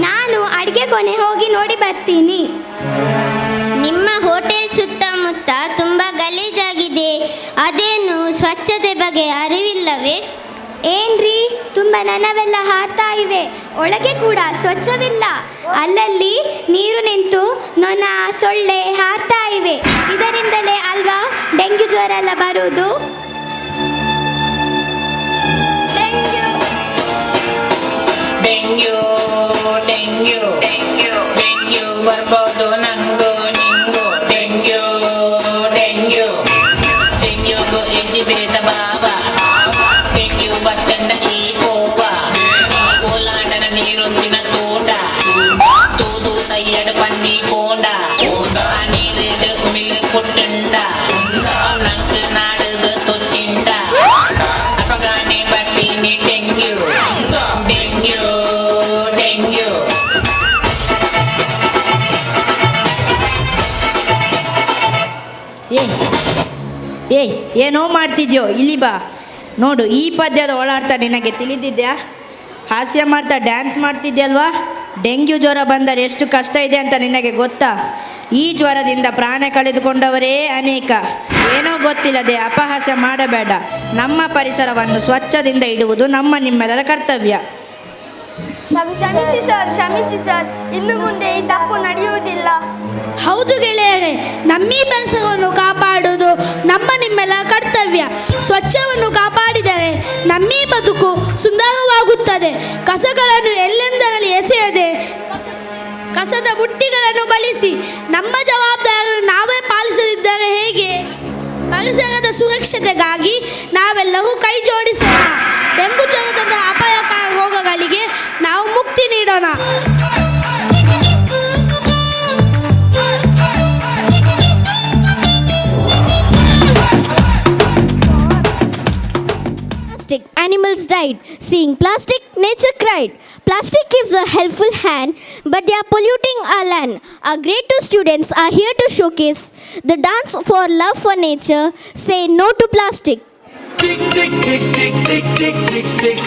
ನಾನು ಅಡುಗೆ ಕೊನೆ ಹೋಗಿ ನೋಡಿ ಬರ್ತೀನಿ. ನಿಮ್ಮ ಹೋಟೆಲ್ ಸುತ್ತಮುತ್ತ ತುಂಬ ಗಲೀಜಾಗಿದೆ. ಅದೇನು ಸ್ವಚ್ಛತೆ ಬಗ್ಗೆ ಅರಿವಿಲ್ಲವೇ? ಏನ್ರಿ, ತುಂಬ ನನವೆಲ್ಲ ಹಾರ್ತಾ ಇವೆ. ಒಳಗೆ ಕೂಡ ಸ್ವಚ್ಛವಿಲ್ಲ. ಅಲ್ಲಲ್ಲಿ ನೀರು ನಿಂತು ನೊಣ ಸೊಳ್ಳೆ ಹಾರ್ತಾ ಇವೆ. ಇದರಿಂದಲೇ ಅಲ್ವಾ ಡೆಂಗ್ಯೂ ಜ್ವರ ಎಲ್ಲ ಬರುವುದು. ಡೆಂಗ್ಯೂ ಡೆಂಗ್ಯೂ ಡೆಂಗ್ಯೂ ಡೆಂಗ್ಯೂ ಬರ್ಬೋದು ನಂಗೂ ನಿಂಗೂ. ಡೆಂಗ್ಯೂ ಡೆಂಗ್ಯೂ ಡೆಂಗ್ಯೂಗೂ ಇಜ್ಜಿ ಬೇಟ ಬಾವ. ಡೆಂಗ್ಯೂ ಬತ್ತಂದ ಈ ಕೋವ ಕೋಲಾಂಡನ ನೀರೊಂದಿನ ತೋಟ ತೂದು ಸೈಯಡ್ ಪನ್ನಿ ಕೋಂಡ ನೀರಿಡು ಮಿಲ್ ಕೊಟ್ಟುಂಡ ನಂಗೆ ನಾಡುದು ತೊಚ್ಚಿಂಡ ಅಪಗಾನೆ ಬರ್ತೀನಿ. ಡೆಂಗ್ಯೂ ಡೆಂಗ್ಯೂ ಡೆಂಗ್ಯೂ ಏಯ್ ಏನೋ ಮಾಡ್ತಿದ್ಯೋ, ಇಲ್ಲಿ ಬಾ. ನೋಡು, ಈ ಪದ್ಯದ ಒಳಾರ್ಥ ನಿನಗೆ ತಿಳಿದಿದ್ಯಾ? ಹಾಸ್ಯ ಮಾಡ್ತಾ ಡ್ಯಾನ್ಸ್ ಮಾಡ್ತಿದ್ಯಲ್ವಾ? ಡೆಂಗ್ಯೂ ಜ್ವರ ಬಂದರೆ ಎಷ್ಟು ಕಷ್ಟ ಇದೆ ಅಂತ ನಿನಗೆ ಗೊತ್ತಾ? ಈ ಜ್ವರದಿಂದ ಪ್ರಾಣ ಕಳೆದುಕೊಂಡವರೇ ಅನೇಕ. ಏನೋ ಗೊತ್ತಿಲ್ಲದೆ ಅಪಹಾಸ್ಯ ಮಾಡಬೇಡ. ನಮ್ಮ ಪರಿಸರವನ್ನು ಸ್ವಚ್ಛದಿಂದ ಇಡುವುದು ನಿಮ್ಮೆಲ್ಲರ ಕರ್ತವ್ಯ. ಕ್ಷಮಿಸಿ ಸರ್, ಇನ್ನು ಮುಂದೆ ಈ ತಪ್ಪು ನಡೆಯುವುದಿಲ್ಲ. ಹೌದು ಗೆಳೆಯರೇ, ನಮ್ಮ ಈ ಪರಿಸರವನ್ನು ಕಾಪಾಡುವುದು ನಿಮ್ಮೆಲ್ಲ ಕರ್ತವ್ಯ. ಸ್ವಚ್ಛವನ್ನು ಕಾಪಾಡಿದರೆ ನಮ್ಮೀ ಬದುಕು ಸುಂದರವಾಗುತ್ತದೆ. ಕಸಗಳನ್ನು ಎಲ್ಲೆಂದರಲ್ಲಿ ಎಸೆಯದೆ ಕಸದ ಬುಟ್ಟಿಗಳನ್ನು ಬಳಸಿ ನಮ್ಮ ಜವಾಬ್ದಾರಿಯನ್ನು ನಾವೇ ಪಾಲಿಸದಿದ್ದರೆ ಹೇಗೆ? ಪರಿಸರದ ಸುರಕ್ಷತೆಗಾಗಿ ನಾವೆಲ್ಲರೂ ಕೈ ಜೋಡಿಸೋಣ. ಡೆಂಗು ಜ್ವರದಂತಹ ಅಪಾಯಕಾರಿ ರೋಗಗಳಿಗೆ ನಾವು ಮುಕ್ತಿ ನೀಡೋಣ. Animals died. Seeing plastic, nature cried. Plastic gives a helpful hand, but they are polluting our land. Our grade 2 students are here to showcase the dance for love for nature. Say no to plastic. टिक टिक टिक टिक टिक टिक टिक टिक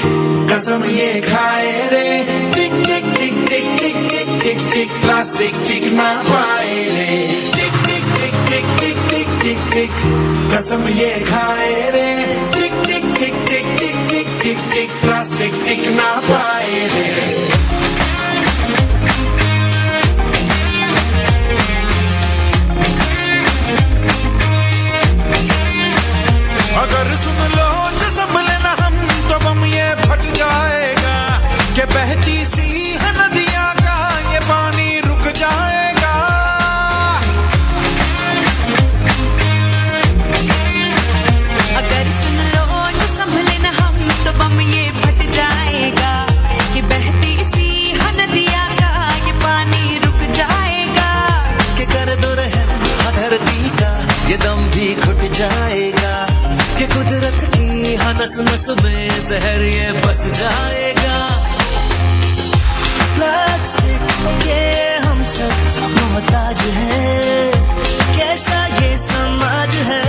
कसम ये खाए रे. टिक टिक टिक टिक टिक टिक टिक टिक plastic टिक ना पाए रे. टिक टिक टिक टिक टिक टिक टिक टिक कसम ये खाए रे. टिक टिक टिक टिक टिक टिक टिक टिक प्लास्टिक टिक ना पाए रे. अगर सुन लो जो संभले ना हम तो बम ये फट जाएगा. कि बहती सी नदियां का ये पानी रुक जाएगा. अगर सुन लो जो संभले ना हम तो बम ये फट जाएगा. कि बहती सी नदियां का ये पानी रुक जाएगा. कि कर दो रहम धरती का ये दम भी घुट जाएगा. कि कुदरत की नस नस में जहर ये बस जाएगा. प्लास्टिक के हम सब मोहताज हैं. कैसा ये समाज है.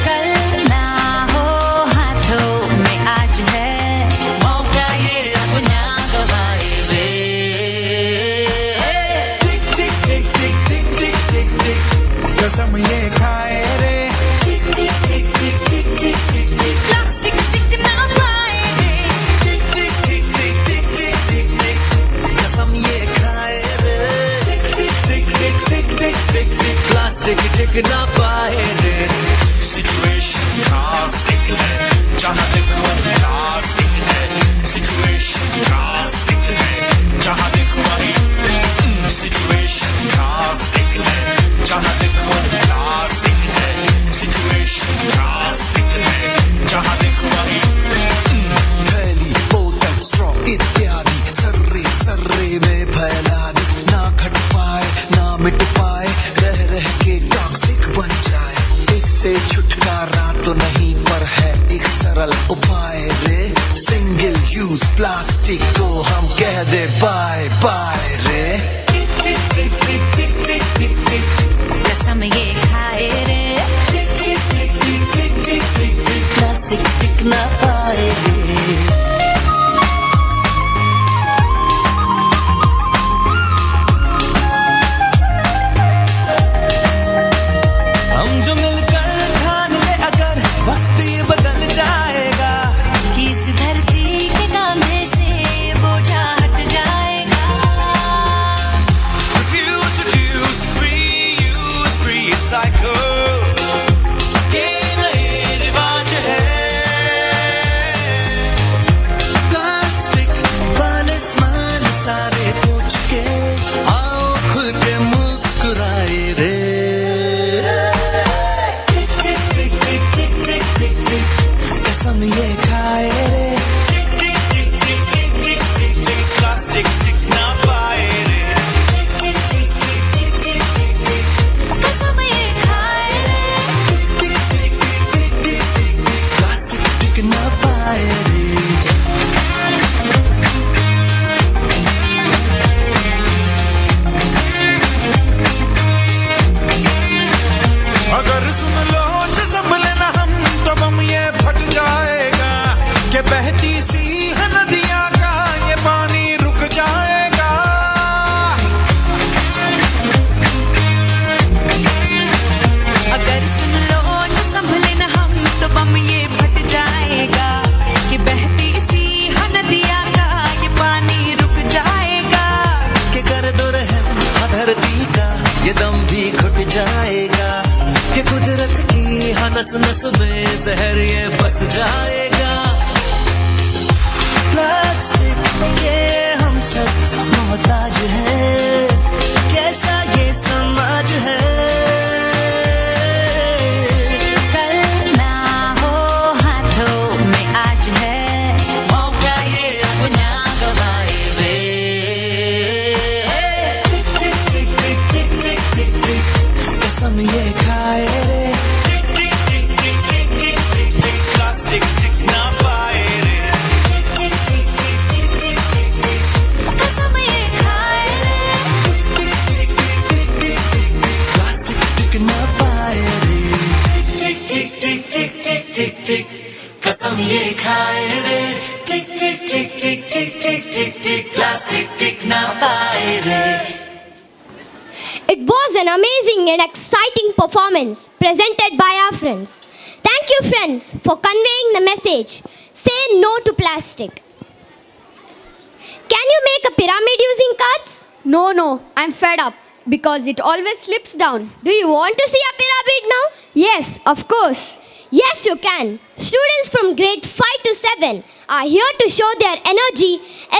कल ना हो हाथों में आज है. मौका ये अपना गवाए रे. टिक टिक टिक टिक टिक टिक टिक टिक टिक ना पाए रे सिचुएशन ड्रास्टिक है जहाँ देखो प्लास्टिक है सिचुएशन ड्रास्टिक है जहाँ देखो वही सिचुएशन ड्रास्टिक है जहाँ देखो प्लास्टिक है सिचुएशन ड्रास्टिक है जहाँ देखो वही थैली बोतल स्ट्रॉ इत्यादि सर्रे सर्रे में फैला दी ना घट पाए ना मिट पाए रह रह के टॉक्सिक बन जाए इससे छुटकारा तो नहीं पर है एक सरल उपाय रे सिंगल यूज प्लास्टिक को हम कह दे बाय बाय रे कसम ये खाए रे प्लास्टिक टिक ना पाए रे हम जो मिलकर ठान ले अगर वक्त ये बदल जाएगा कि इस धरती के कांधे से बोझा हट जाएगा Refuse to use, reuse, recycle ये नए रिवाज है प्लास्टिक वाले स्माइल सारे पूछ के आओ खुल के मुस्कुराए रे कसम ये खाए रे प्लास्टिक टिक ना पाए रे कसम ये खाए रे प्लास्टिक टिक ना पाए रे अगर सुन लो जो संभले ना हम तो बम ये फट जाएगा कि बहती सी नदियाँ का ये पानी रुक जाएगा अगर सुन लो जो संभले न हम तो बम ये फट जाएगा कि बहती सी नदियाँ का ये पानी रुक जाएगा कि कर दो रहम धरती का ये दम भी घुट जाएगा कि कुदरत की नस नस में जहर ये बस जाएगा प्लास्टिक ये हम सब मोहताज है कैसा ये समाज है कल ना हो हाथों में आज है मौका ये अपना गवाए रे कसम ये खाए रे प्लास्टिक टिक ना पाए रे कसम ये खाए रे प्लास्टिक टिक ना पाए रे टिक टिक टिक टिक टिक टिक टिक कसम ये खाए रे टिक टिक टिक टिक टिक टिक टिक टिक प्लास्टिक टिक ना पाए रे It was an amazing and exciting performance presented by our friends. Thank you, friends, for conveying the message. Say no to plastic. Can you make a pyramid using cards? No, I'm fed up because it always slips down. Do you want to see a pyramid now? Yes, of course. Yes, you can. Students from grade 5 to 7 are here to show their energy,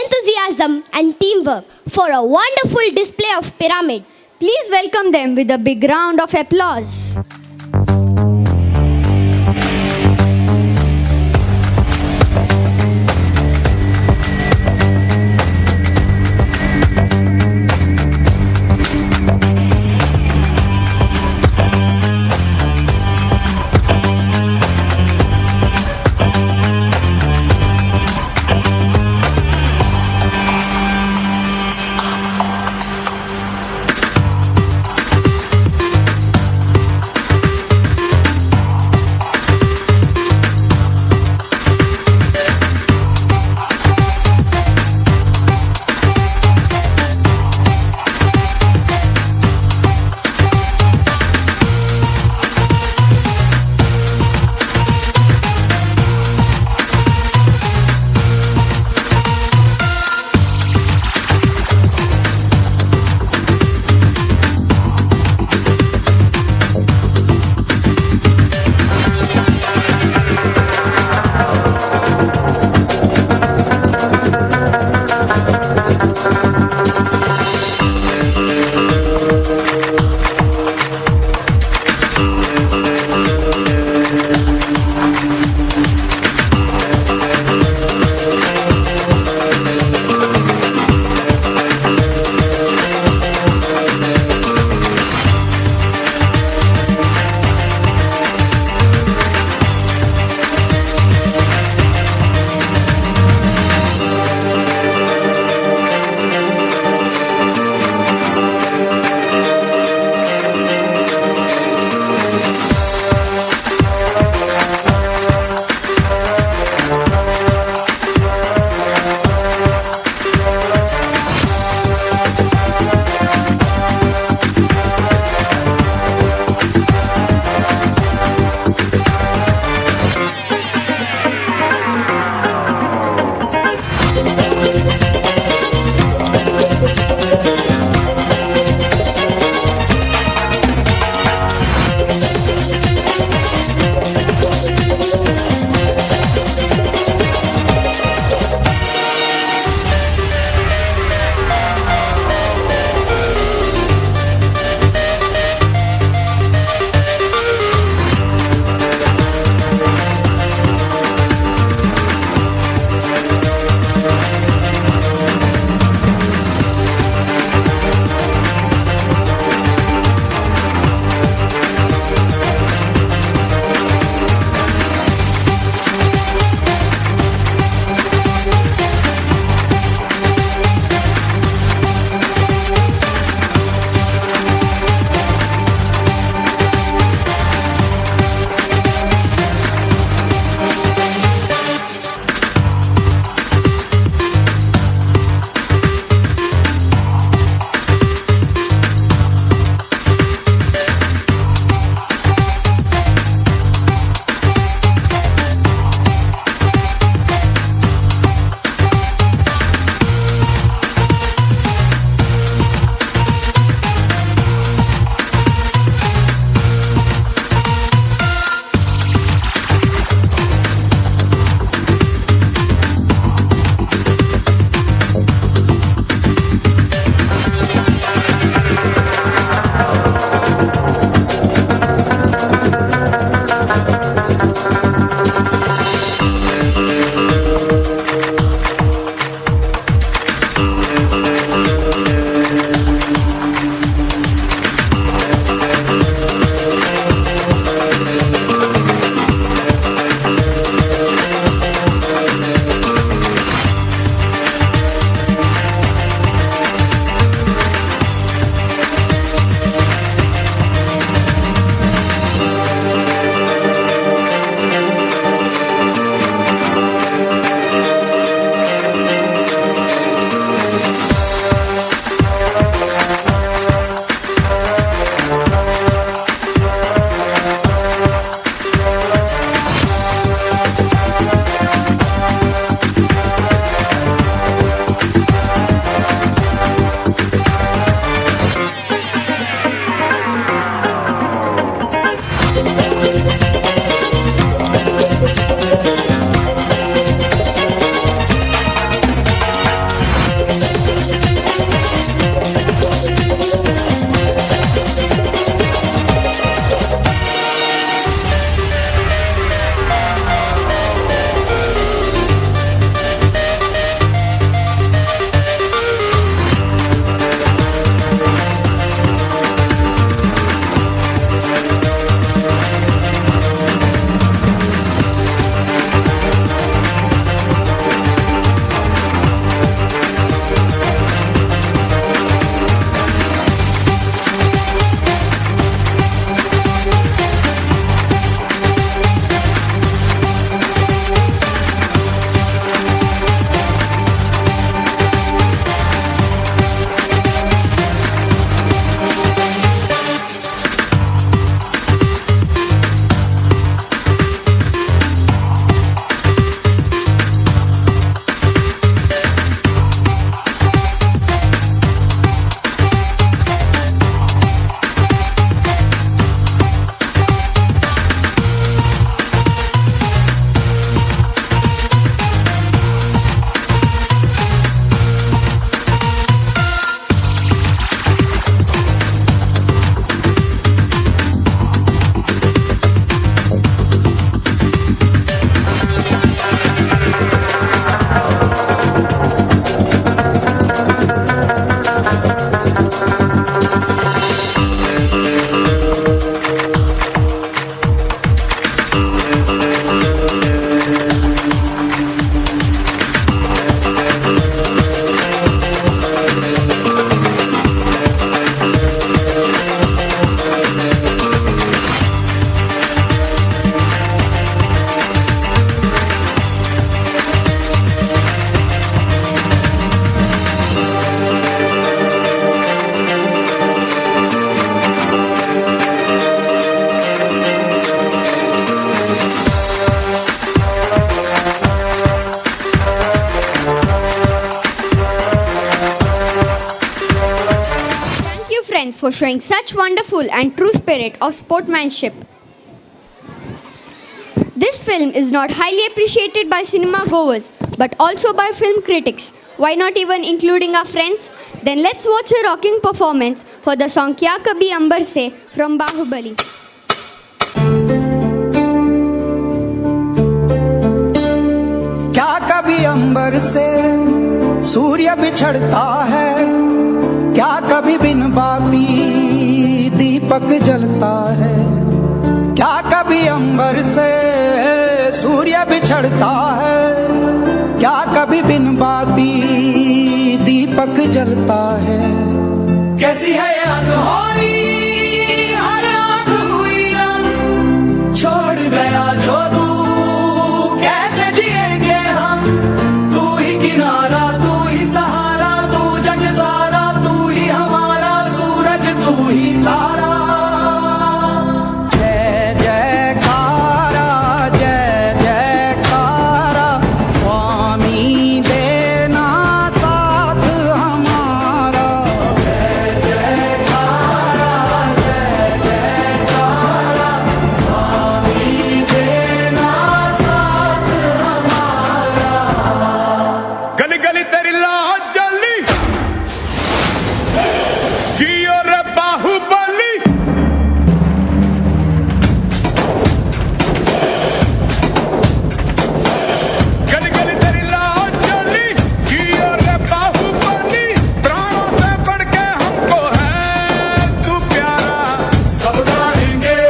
enthusiasm, and teamwork for a wonderful display of pyramid. Please welcome them with a big round of applause. Airlines for showing such wonderful and true spirit of sportsmanship. This film is not highly appreciated by cinema goers, but also by film critics. Why not even including our friends? Then let's watch a rocking performance for the song Kya Kabhi Ambar Se from Bahubali. क्या कभी अंबर से सूर्य बिछड़ता है, क्या कभी बिन बाती दीपक जलता है, क्या कभी अंबर से सूर्य बिछड़ता है, क्या कभी बिन बाती दीपक जलता है। कैसी है ये अनहोनी हर आँख हुई रंग, छोड़ गया जो तू कैसे जिएंगे हम, तू ही किनारा तू ही सहारा, तू जग सारा तू ही हमारा सूरज तू ही तारा। जय जयकारा जय जयकारा, स्वामी देना साथ हमारा। जय जयकारा जय जयकारा, स्वामी देना साथ हमारा। गली गली तेरी लाज जली, जियो रे बाहुबली। गली गली तेरी लाज जली, जियो रे बाहुबली। प्राणों से बढ़ के हमको है तू प्यारा, सब गाएंगे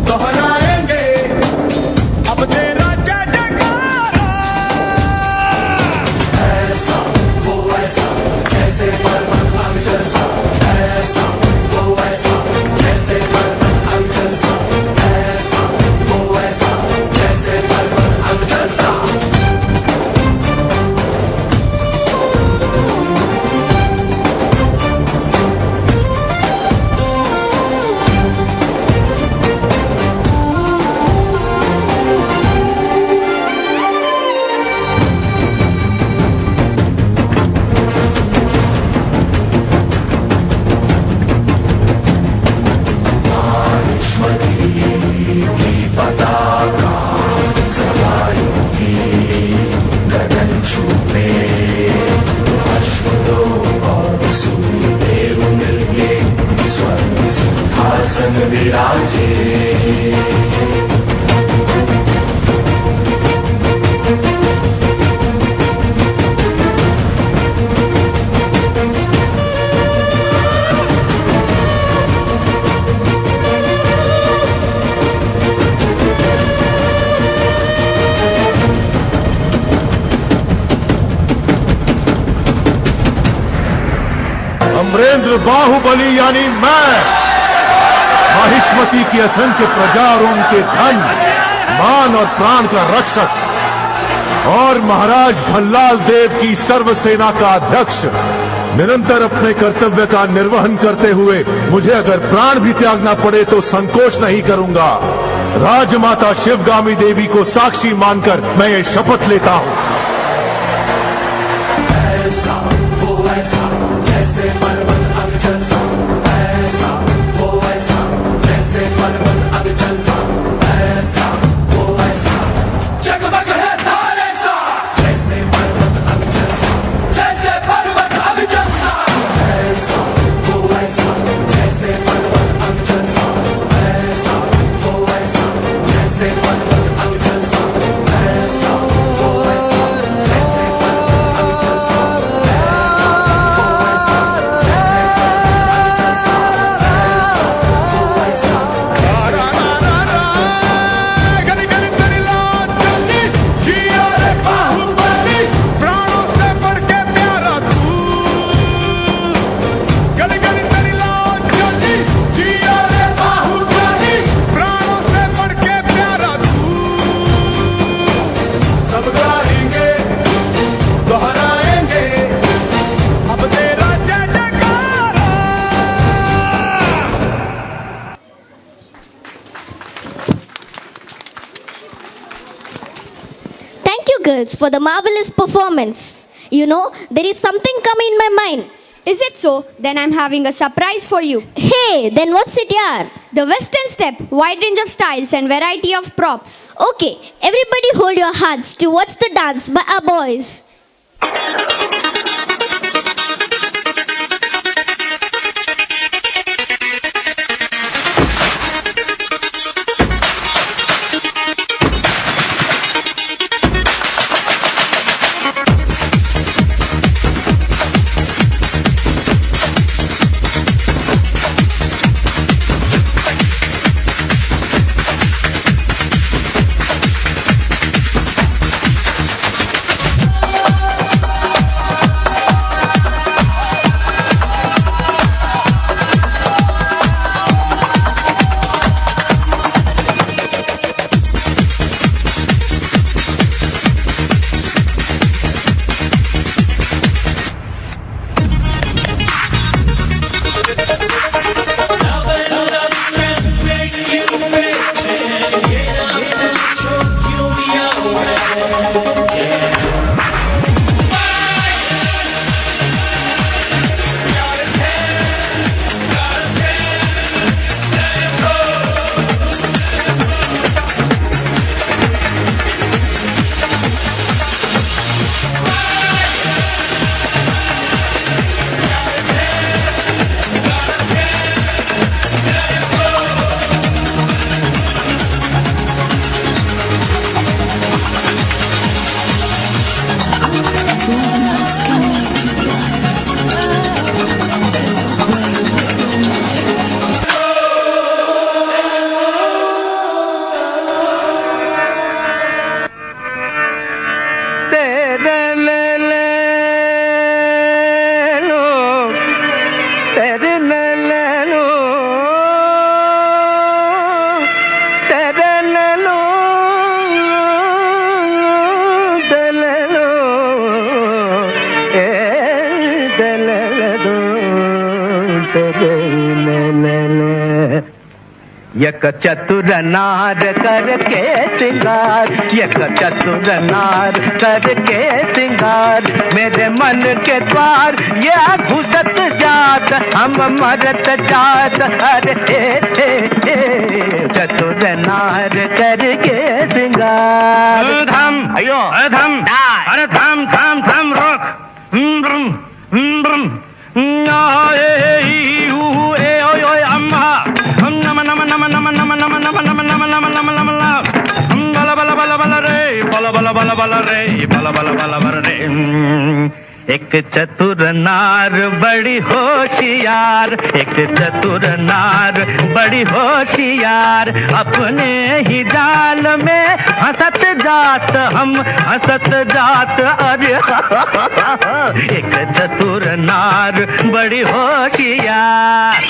दोहराएंगे अब तेरा जय जयकारा। ऐसा वो ऐसा जैसे पर्वत अविचल सा, ऐसा वो ऐसा जैसे पर्वत अविचल सा, ऐसा वो ऐसा जैसे पर्वत अविचल सा। अमरेंद्र बाहुबली यानी मैं, माहिष्मती की असंख्य प्रजा और उनके धन मान और प्राण का रक्षक, और महाराज भल्लाल देव की सर्व सेना का अध्यक्ष, निरंतर अपने कर्तव्य का निर्वहन करते हुए मुझे अगर प्राण भी त्यागना पड़े तो संकोच नहीं करूंगा। राजमाता शिवगामी देवी को साक्षी मानकर मैं ये शपथ लेता हूं। ऐसा वो ऐसा जैसे पर्वत अविचल सा, ऐसा वो ऐसा जैसे पर्वत अविचल सा, ऐसा वो ऐसा जगमग है तारे सा, जैसे पर्वत अविचल सा, जैसे पर्वत अविचल सा। ऐसा वो ऐसा जैसे पर्वत अविचल सा, ऐसा वो ऐसा जैसे पर्वत अविचल सा, ऐसा वो ऐसा जैसे पर्वत अविचल सा, ऐसा वो ऐसा जैसे girls for the marvelous performance. You know, there is something coming in my mind. Is it so? Then I'm having a surprise for you. Hey, then what's it, yaar? The Western step, wide range of styles and variety of props. Okay, everybody hold your hands to watch the dance by our boys. यक चतुर नार करके सिंगार, यक चतुर नार करके सिंगार, मेरे मन के द्वार ये घुसत जात, हम मरत जात, अरे चतुर नार करके सिंगार। धम अयो धम अरे धम धम धम रोक एक चतुर नार बड़ी होशियार, एक चतुर नार बड़ी होशियार, अपने ही जाल में हंसत जात, हम हंसत जात, अरे एक चतुर नार बड़ी होशियार।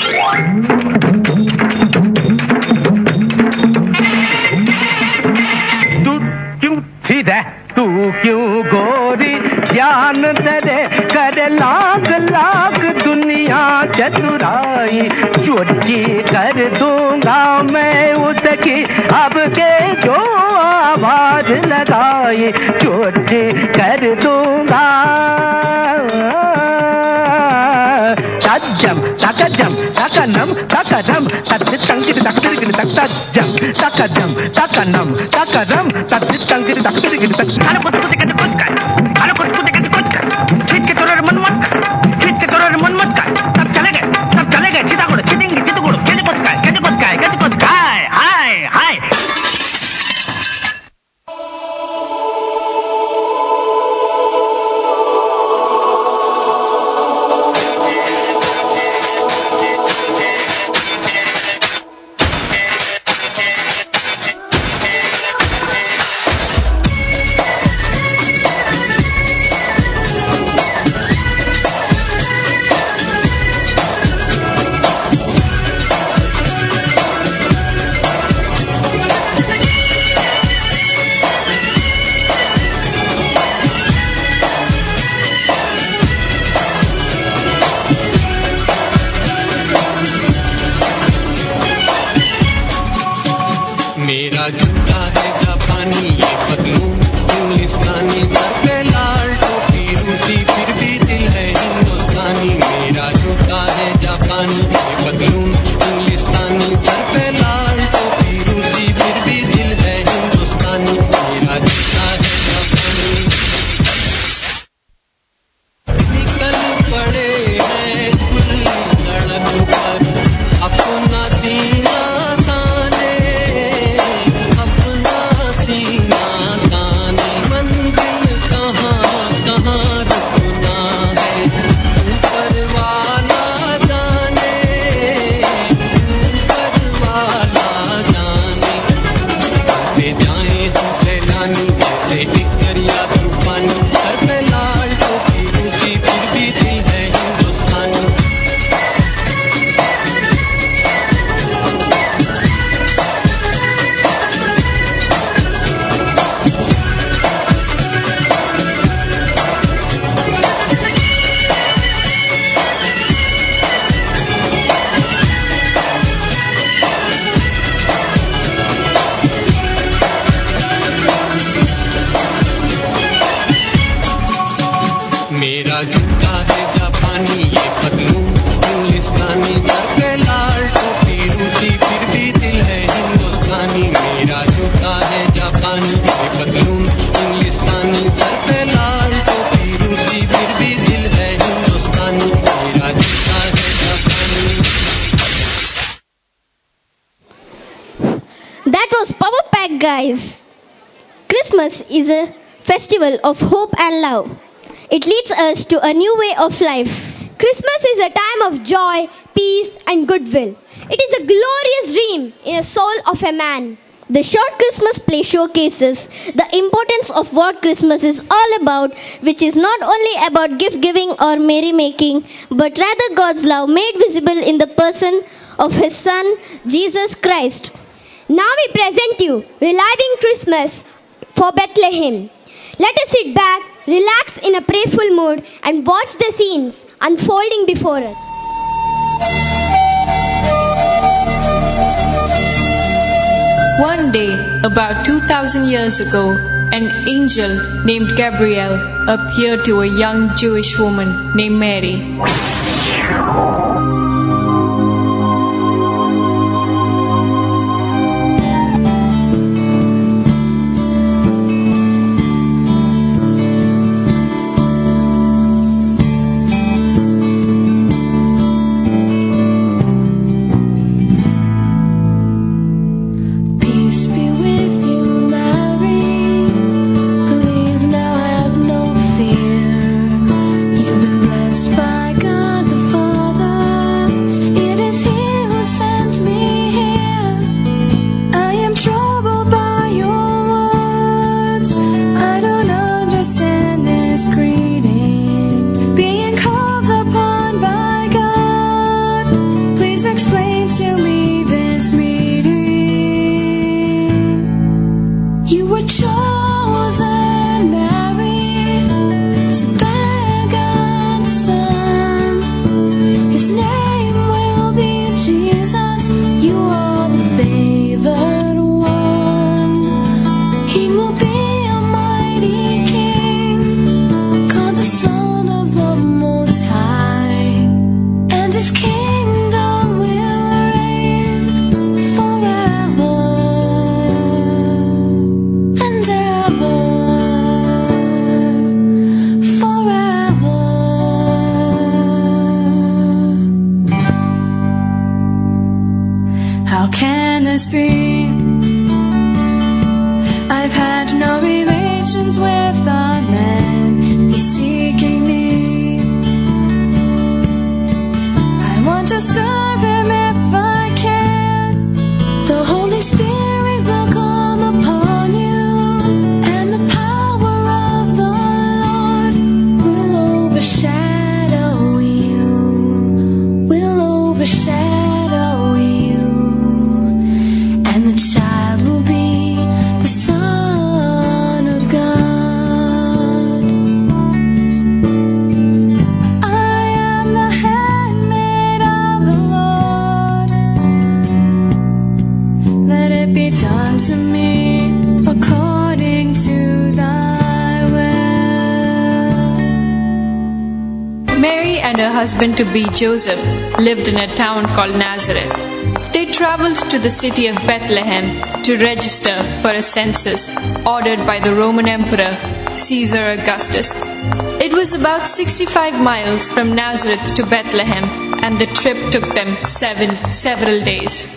तू क्यों सीधा, तू क्यों गोरी ज्ञान तेरे कर लाख लाख दुनिया चतुराई, चोरी कर दूंगा मैं उसकी अब के जो आवाज लगाई, चोरी कर दूंगा। तज्जम तकजम तकनम तकदम तत्तंगिर तकतिरिगिर तकजम तकजम तकनम तकदम तत्तंगिर तकतिरिगिर तक अरे कुछ ठीक के तोरे मन मत ठीक के तोरे मन मत का सब चले गए चिता गुड़ चिटिंगी चित गुड़ केले कुछ काय हाय हाय। rise. Christmas is a festival of hope and love. It leads us to a new way of life. Christmas is a time of joy, peace, and goodwill. It is a glorious dream in the soul of a man. The short Christmas play showcases the importance of what Christmas is all about, which is not only about gift giving or merrymaking, but rather God's love made visible in the person of His Son, Jesus Christ. Now we present you Reliving Christmas for Bethlehem. Let us sit back, relax in a prayerful mood, and watch the scenes unfolding before us. One day, about 2,000 years ago, an angel named Gabriel appeared to a young Jewish woman named Mary. I've had no relations with a man. He's seeking me. I want to serve him if I can. The Holy Spirit will come upon you, and the power of the Lord will overshadow you. Will overshadow you. And the child will be the Son of God. I am the handmaid of the Lord. Let it be done to me according to thy will. Mary and her husband-to-be Joseph lived in a town called Nazareth. They traveled to the city of Bethlehem to register for a census ordered by the Roman Emperor Caesar Augustus. It was about 65 miles from Nazareth to Bethlehem, and the trip took them several days.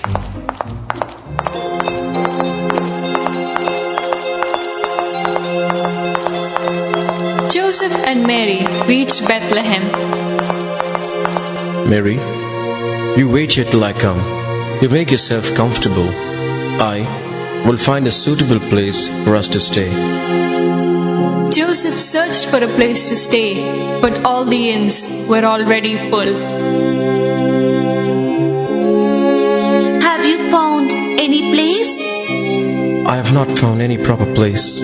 Joseph and Mary reached Bethlehem. Mary, you wait here till I come. You make yourself comfortable. I will find a suitable place for us to stay. Joseph searched for a place to stay, but all the inns were already full. Have you found any place? I have not found any proper place.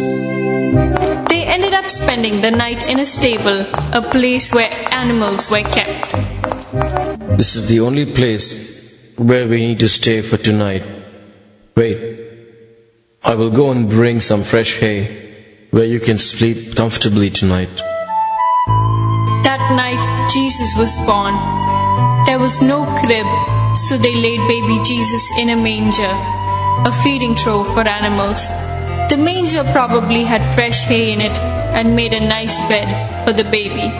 They ended up spending the night in a stable, a place where animals were kept. This is the only place where we need to stay for tonight. Wait, I will go and bring some fresh hay where you can sleep comfortably tonight. That night, Jesus was born. There was no crib, so they laid baby Jesus in a manger, a feeding trough for animals. The manger probably had fresh hay in it and made a nice bed for the baby.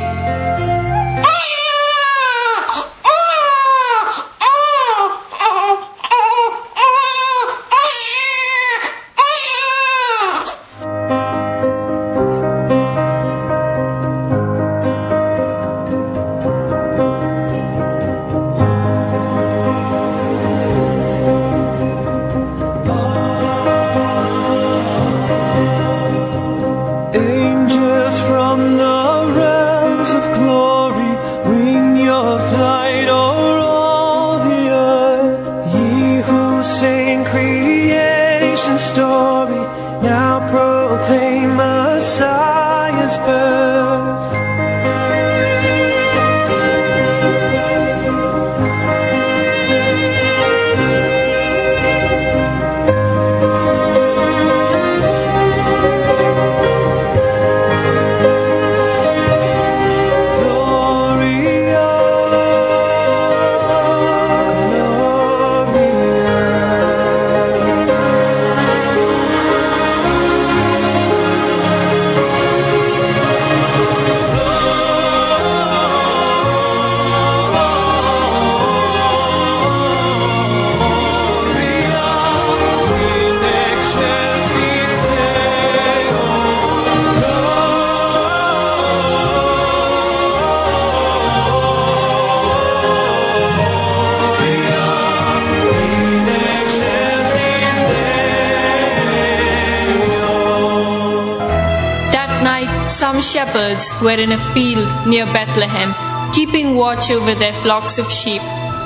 Some shepherds were in a field near Bethlehem, keeping watch over their flocks of sheep.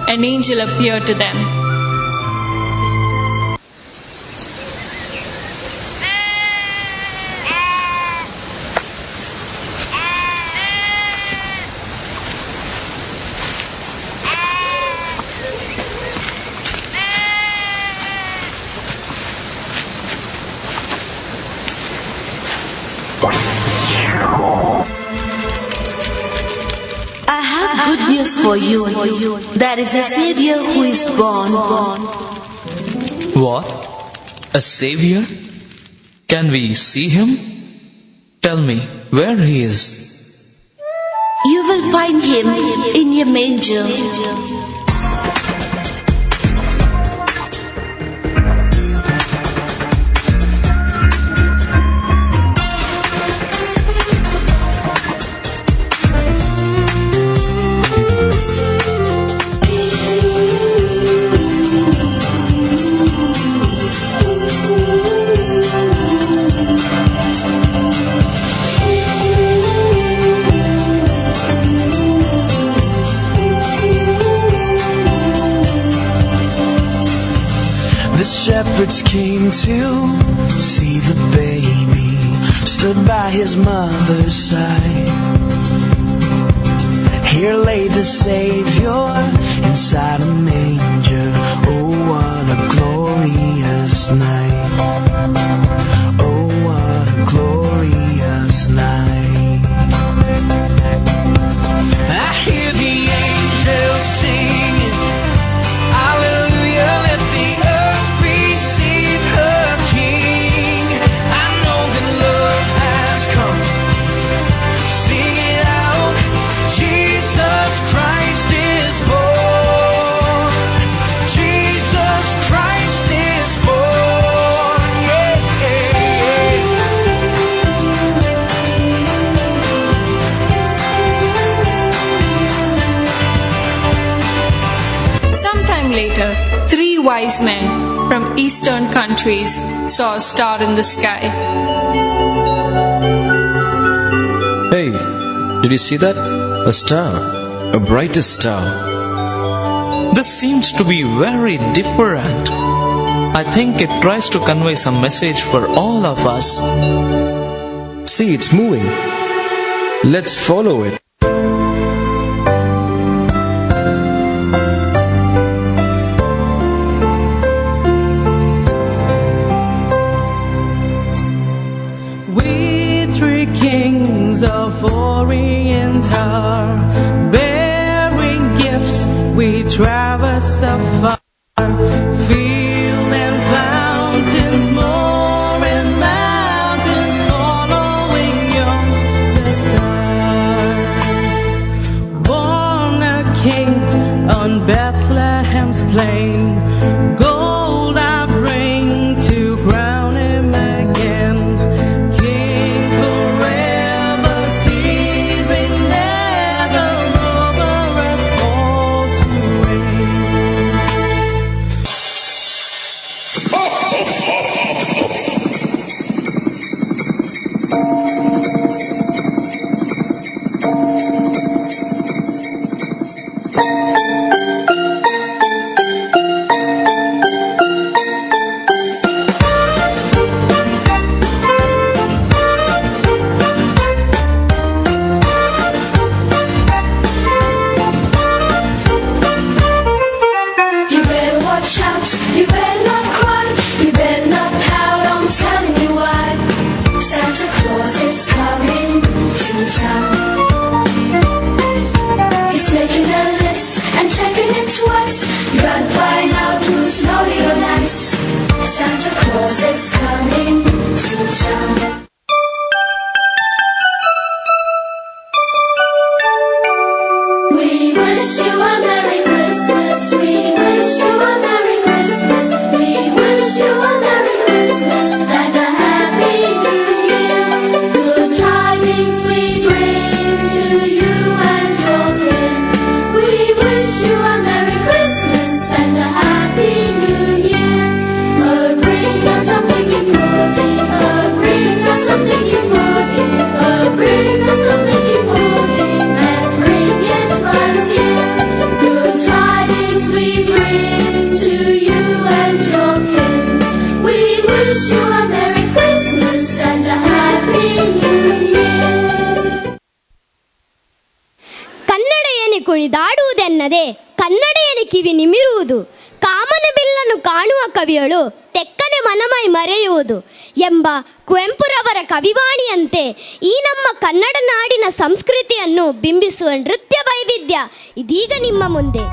An angel appeared to them. I have good news for you. There is a Savior who is born. What? A savior? Can we see him? Tell me where he is. You will find him in your manger. Shepherds came to see the baby, stood by his mother's side. Here lay the Savior inside a manger. Oh, what a glorious night. Oh, what a glorious night. I hear the angels singing, hallelujah, let the earth receive her King. I know that love has come. Sing it out, Jesus Christ is born. Jesus Christ is born. Yeah, Sometime later, 3 wise men from eastern countries saw a star in the sky. Hey, did you see that? A star. A brightest star. This seems to be very different. I think it tries to convey some message for all of us. See, it's moving. Let's follow it. We three kings of Orient are bearing gifts. We traverse afar, field and fountains, moor and mountains, following yonder star. Born a king on Bethlehem's plain, gold I bring to crown him again. King forever, ceasing never, over us all to reign. You better watch out, you better not cry, you better not pout, I'm telling you why. Santa Claus is coming to town. He's making a list and checking it twice. You gotta find out who's naughty or nice. Santa Claus is coming to town. We wish you a Merry Christmas. We wish you a Merry Christmas. We wish you a Merry Christmas and a Happy New Year. Good tidings we bring to you and your kin. We wish you a Merry Christmas and a Happy New Year. But bring us something important. Bring us something important. Bring ನುಡಿದಾಡುವುದೆನ್ನದೆ ಕನ್ನಡಿಯನಿ ಕಿವಿ ನಿಮಿರುವುದು, ಕಾಮನ ಬಿಲ್ಲನ್ನು ಕಾಣುವ ಕವಿಯಳು ತೆಕ್ಕನೆ ಮನಮೈ ಮರೆಯುವುದು ಎಂಬ ಕುವೆಂಪುರವರ ಕವಿವಾಣಿಯಂತೆ ಈ ನಮ್ಮ ಕನ್ನಡ ನಾಡಿನ ಸಂಸ್ಕೃತಿಯನ್ನು ಬಿಂಬಿಸುವ ನೃತ್ಯ ವೈವಿಧ್ಯ ಇದೀಗ ನಿಮ್ಮ ಮುಂದೆ.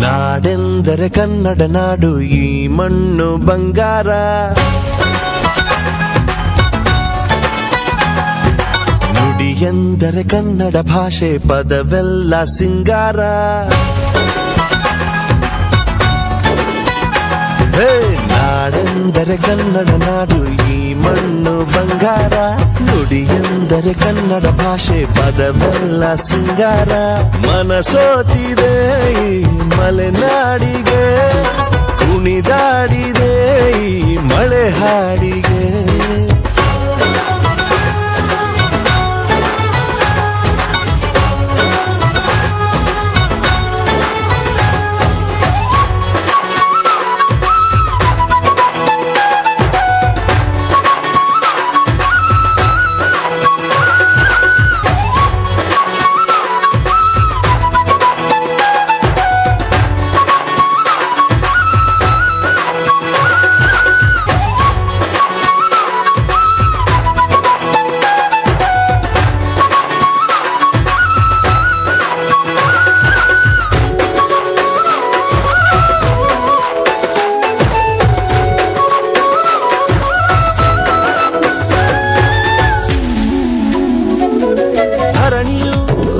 ನಾಡೆಂದರೆ ಕನ್ನಡ ನಾಡು, ಈ ಮಣ್ಣು ಬಂಗಾರ. ನುಡಿ ಎಂದರೆ ಕನ್ನಡ ಭಾಷೆ, ಪದವೆಲ್ಲ ಸಿಂಗಾರ. ನಾಡೆಂದರೆ ಕನ್ನಡ ನಾಡು, ಈ ಮಣ್ಣು ಬಂಗಾರ. ನುಡಿ ಎಂದರೆ ಕನ್ನಡ ಭಾಷೆ, ಪದವೆಲ್ಲ ಸಿಂಗಾರ. ಮನಸೋತಿದೆ ಮಲೆನಾಡಿಗೆ, ಕುಣಿದಾಡಿದೆ ಮಳೆ ಹಾಡಿಗೆ.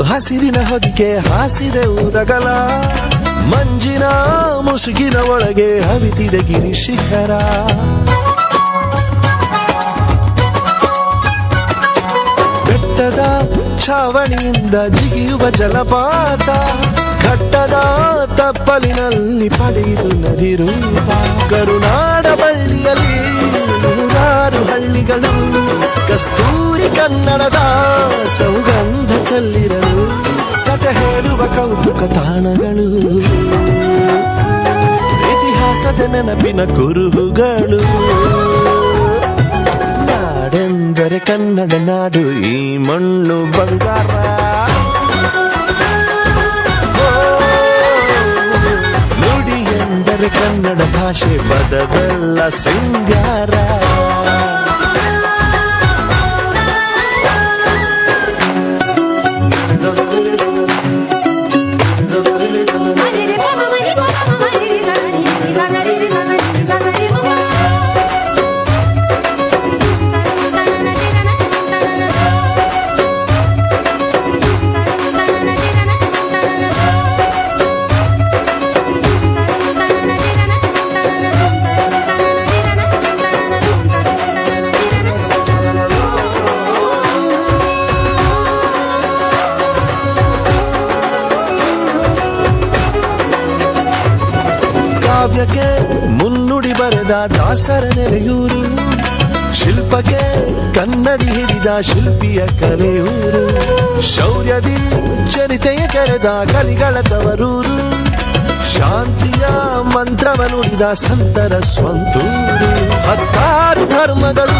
ಹಸಿರಿನ ಹೊದಿಕೆ ಹಾಸಿದೆ ಊರಗಲ, ಮಂಜಿನ ಮುಸುಗಿನ ಒಳಗೆ ಹವಿತಿದೆ ಗಿರಿ ಶಿಖರ. ಬೆಟ್ಟದ ಛಾವಣಿಯಿಂದ ಜಿಗಿಯುವ ಜಲಪಾತ, ಘಟ್ಟದ ತಪ್ಪಲಿನಲ್ಲಿ ಪಡೆಯಿತು ನದಿ ರೂಪ. ಕರುನಾಡ ಬಳ್ಳಿಯಲ್ಲಿ ನೂರಾರು ಹಳ್ಳಿಗಳು, ಕಸ್ತೂರಿ ಕನ್ನಡದ ಸೌಗಂಧ ಚೆಲ್ಲಿರಲು. ಕಥೆ ಹೇಳುವ ಕೌತುಕ ತಾಣಗಳು, ಇತಿಹಾಸದ ನೆನಪಿನ ಕುರುಹುಗಳು. ನಾಡೆಂದರೆ ಕನ್ನಡ ನಾಡು, ಈ ಮಣ್ಣು ಬಂಗಾರ. ನುಡಿ ಎಂದರೆ ಕನ್ನಡ ಭಾಷೆ, ಪದವೆಲ್ಲ ಸಿಂಗಾರ. ಕಾವ್ಯಕ್ಕೆ ಮುನ್ನುಡಿ ಬರೆದ ದಾಸರ ನೆಲೆಯೂರು, ಶಿಲ್ಪಕ್ಕೆ ಕನ್ನಡಿ ಹಿಡಿದ ಶಿಲ್ಪಿಯ ಕಲೆಯೂರು. ಶೌರ್ಯದಿ ಚರಿತೆಯ ಕೆರೆದ ಕಲಿಗಳ ತವರೂರು, ಶಾಂತಿಯ ಮಂತ್ರವ ನುಡಿದ ಸಂತರ ಸ್ವಂತೂರು. 16 ಧರ್ಮಗಳು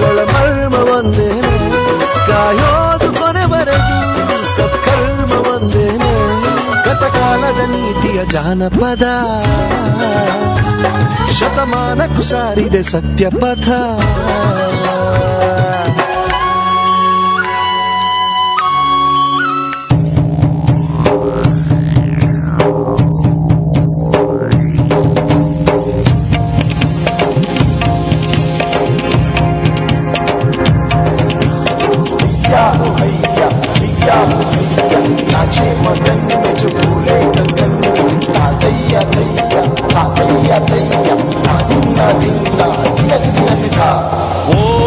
ಒಳಮರ್ಮ ಒಂದೇನೆ, ಕಾಯೋದು ಕೊನೆವರೆಗೂ ಸತ್ಕರ್ಮ ಒಂದೇನೆ. ಗತಕಾಲದ ನೀತಿಯ ಜಾನಪದ, ಶತಮಾನಕ್ಕೂ ಸಾರಿದೆ ಸತ್ಯಪಥ. ओ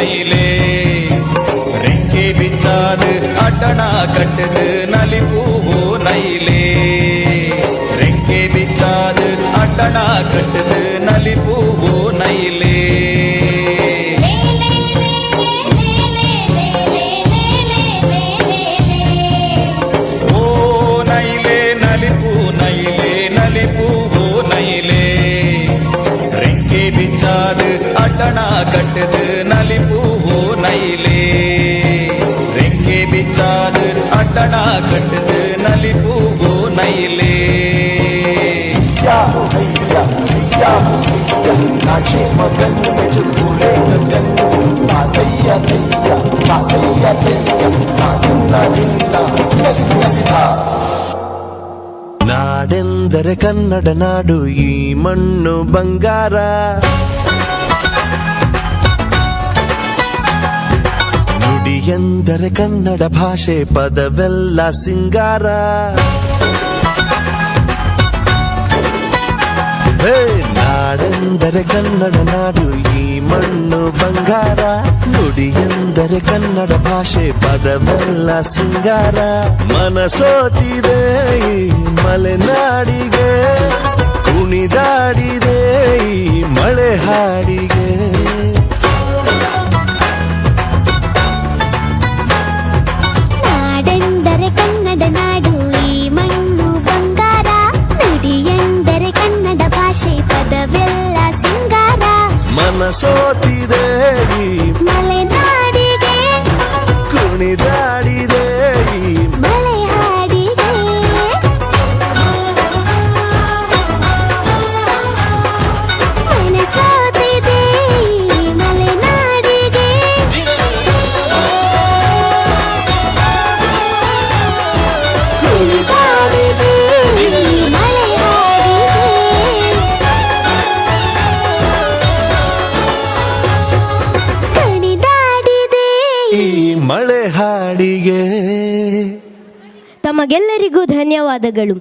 ನೈಲೆ ರೆಕ್ಕೆ ಬಿಚ್ಚಾದ ಅಟಣ ಕಟ್ಟದ ನಲಿಪೂವು ನೈಲೆ ರೆಕ್ಕೆ ಬಿಚ್ಚಾದ ಅಟಣ ಕಟ್ಟದ ನಲಿಪೂವು ನೈಲೆ ಓ ನೈಲೆ ನಲಿಪು ನೈಲೆ ನಲಿಪೂವು ನೈಲೆ ರೆಕ್ಕೆ ಬಿಚ್ಚಾದ ಅಟಣ ಕಟ್ಟದ ನಲಿಪೂವು ನೈಲೆ ರೆಕ್ಕೆ ಬಿಚ್ಚಾದ ಅಟಣ ಕಟ್ಟದ ನಲಿಪೂವು ನೈಲೆ नाचे मगन में चुलबुले गगन मातैया तैया मातैया तैया मातुन्ना जिन्ना नगिधा ನಾಡೆಂದರೆ ಕನ್ನಡ ನಾಡು ಈ ಮಣ್ಣು ಬಂಗಾರ ನುಡಿ ಎಂದರೆ ಕನ್ನಡ ಭಾಷೆ ಪದವೆಲ್ಲ ಸಿಂಗಾರ ನಾಡೆಂದರೆ ಕನ್ನಡ ನಾಡು ಈ ಮಣ್ಣು ಬಂಗಾರ ನುಡಿ ಎಂದರೆ ಕನ್ನಡ ಭಾಷೆ ಪದವೆಲ್ಲ ಸಿಂಗಾರ ಮನಸೋತಿದೆ ಈ ಮಲೆನಾಡಿಗೆ ಕುಣಿದಾಡಿದೆ ಈ ಮಳೆ ಹಾಡಿಗೆ ನಾಡೆಂದರೆ ಕನ್ನಡ ನಾಡು ಈ ಮಣ್ಣು ಬಂಗಾರ ನುಡಿ ಎಂದರೆ ಕನ್ನಡ ಭಾಷೆ ಪದವೆಲ್ಲ ಸಿಂಗಾರ ಮನಸೋತಿದೆ ಈ ಮಲೆನಾಡಿಗೆ ಕುಣಿದಾಡಿದೆ ಈ ಮಳೆ ಹಾಡಿಗೆ ಮನಸೋತಿದೆ ಈ ಮಲೆನಾಡಿಗೆ ಕುಣಿದಾಡಿದೆ ಈ ಮಳೆ ಹಾಡಿಗೆ ಕುಣಿದಾಡಿದೆ ಈ ಮಳೆ ಹಾಡಿಗೆ ತಮಗೆಲ್ಲರಿಗೂ ಧನ್ಯವಾದಗಳು.